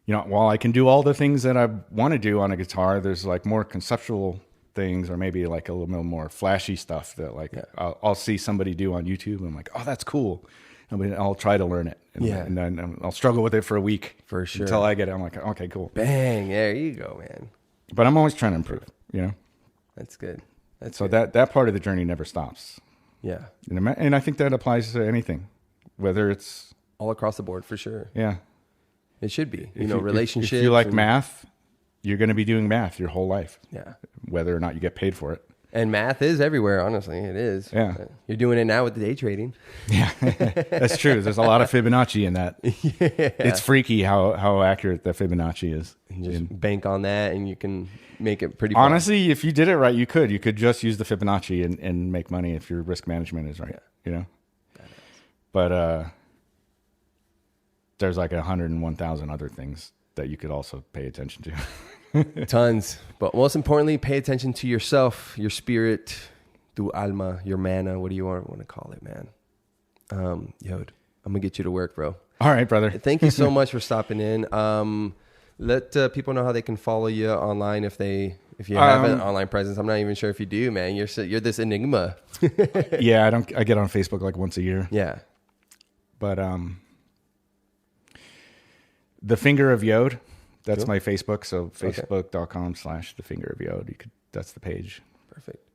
while I can do all the things that I want to do on a guitar, there's like more conceptual things, or maybe like a little bit more flashy stuff that I'll see somebody do on YouTube and I'm like, oh, that's cool. And I'll try to learn it. And then I'll struggle with it for a week. For sure. Until I get it. I'm like, okay, cool. Bang. There you go, man. But I'm always trying to improve, That's good. That part of the journey never stops. Yeah. And I think that applies to anything, whether it's all across the board, for sure. Yeah. It should be, relationships. If you like math, you're going to be doing math your whole life. Yeah. Whether or not you get paid for it. And math is everywhere, honestly. It is. Yeah. You're doing it now with the day trading. Yeah. That's true. There's a lot of Fibonacci in that. Yeah. It's freaky how accurate the Fibonacci is. You just bank on that and you can make it pretty fun. Honestly, if you did it right, you could just use the Fibonacci and make money if your risk management is right. Yeah. But there's like 101,000 other things that you could also pay attention to. Tons. But most importantly, pay attention to yourself, your spirit, tu alma, your mana. What do you want to call it, man? Yod, I'm going to get you to work, bro. All right, brother. Thank you so much for stopping in. Let people know how they can follow you online if you have an online presence. I'm not even sure if you do, man. You're this enigma. Yeah, I get on Facebook like once a year. Yeah. But The Finger of Yod, that's my Facebook. So facebook.com/The Finger of Yod. That's the page. Perfect.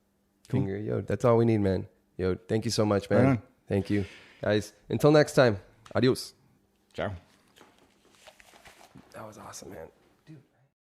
Cool. Finger of Yod. That's all we need, man. Yod, thank you so much, man. Right. Thank you. Guys, until next time. Adios. Ciao. That was awesome, man.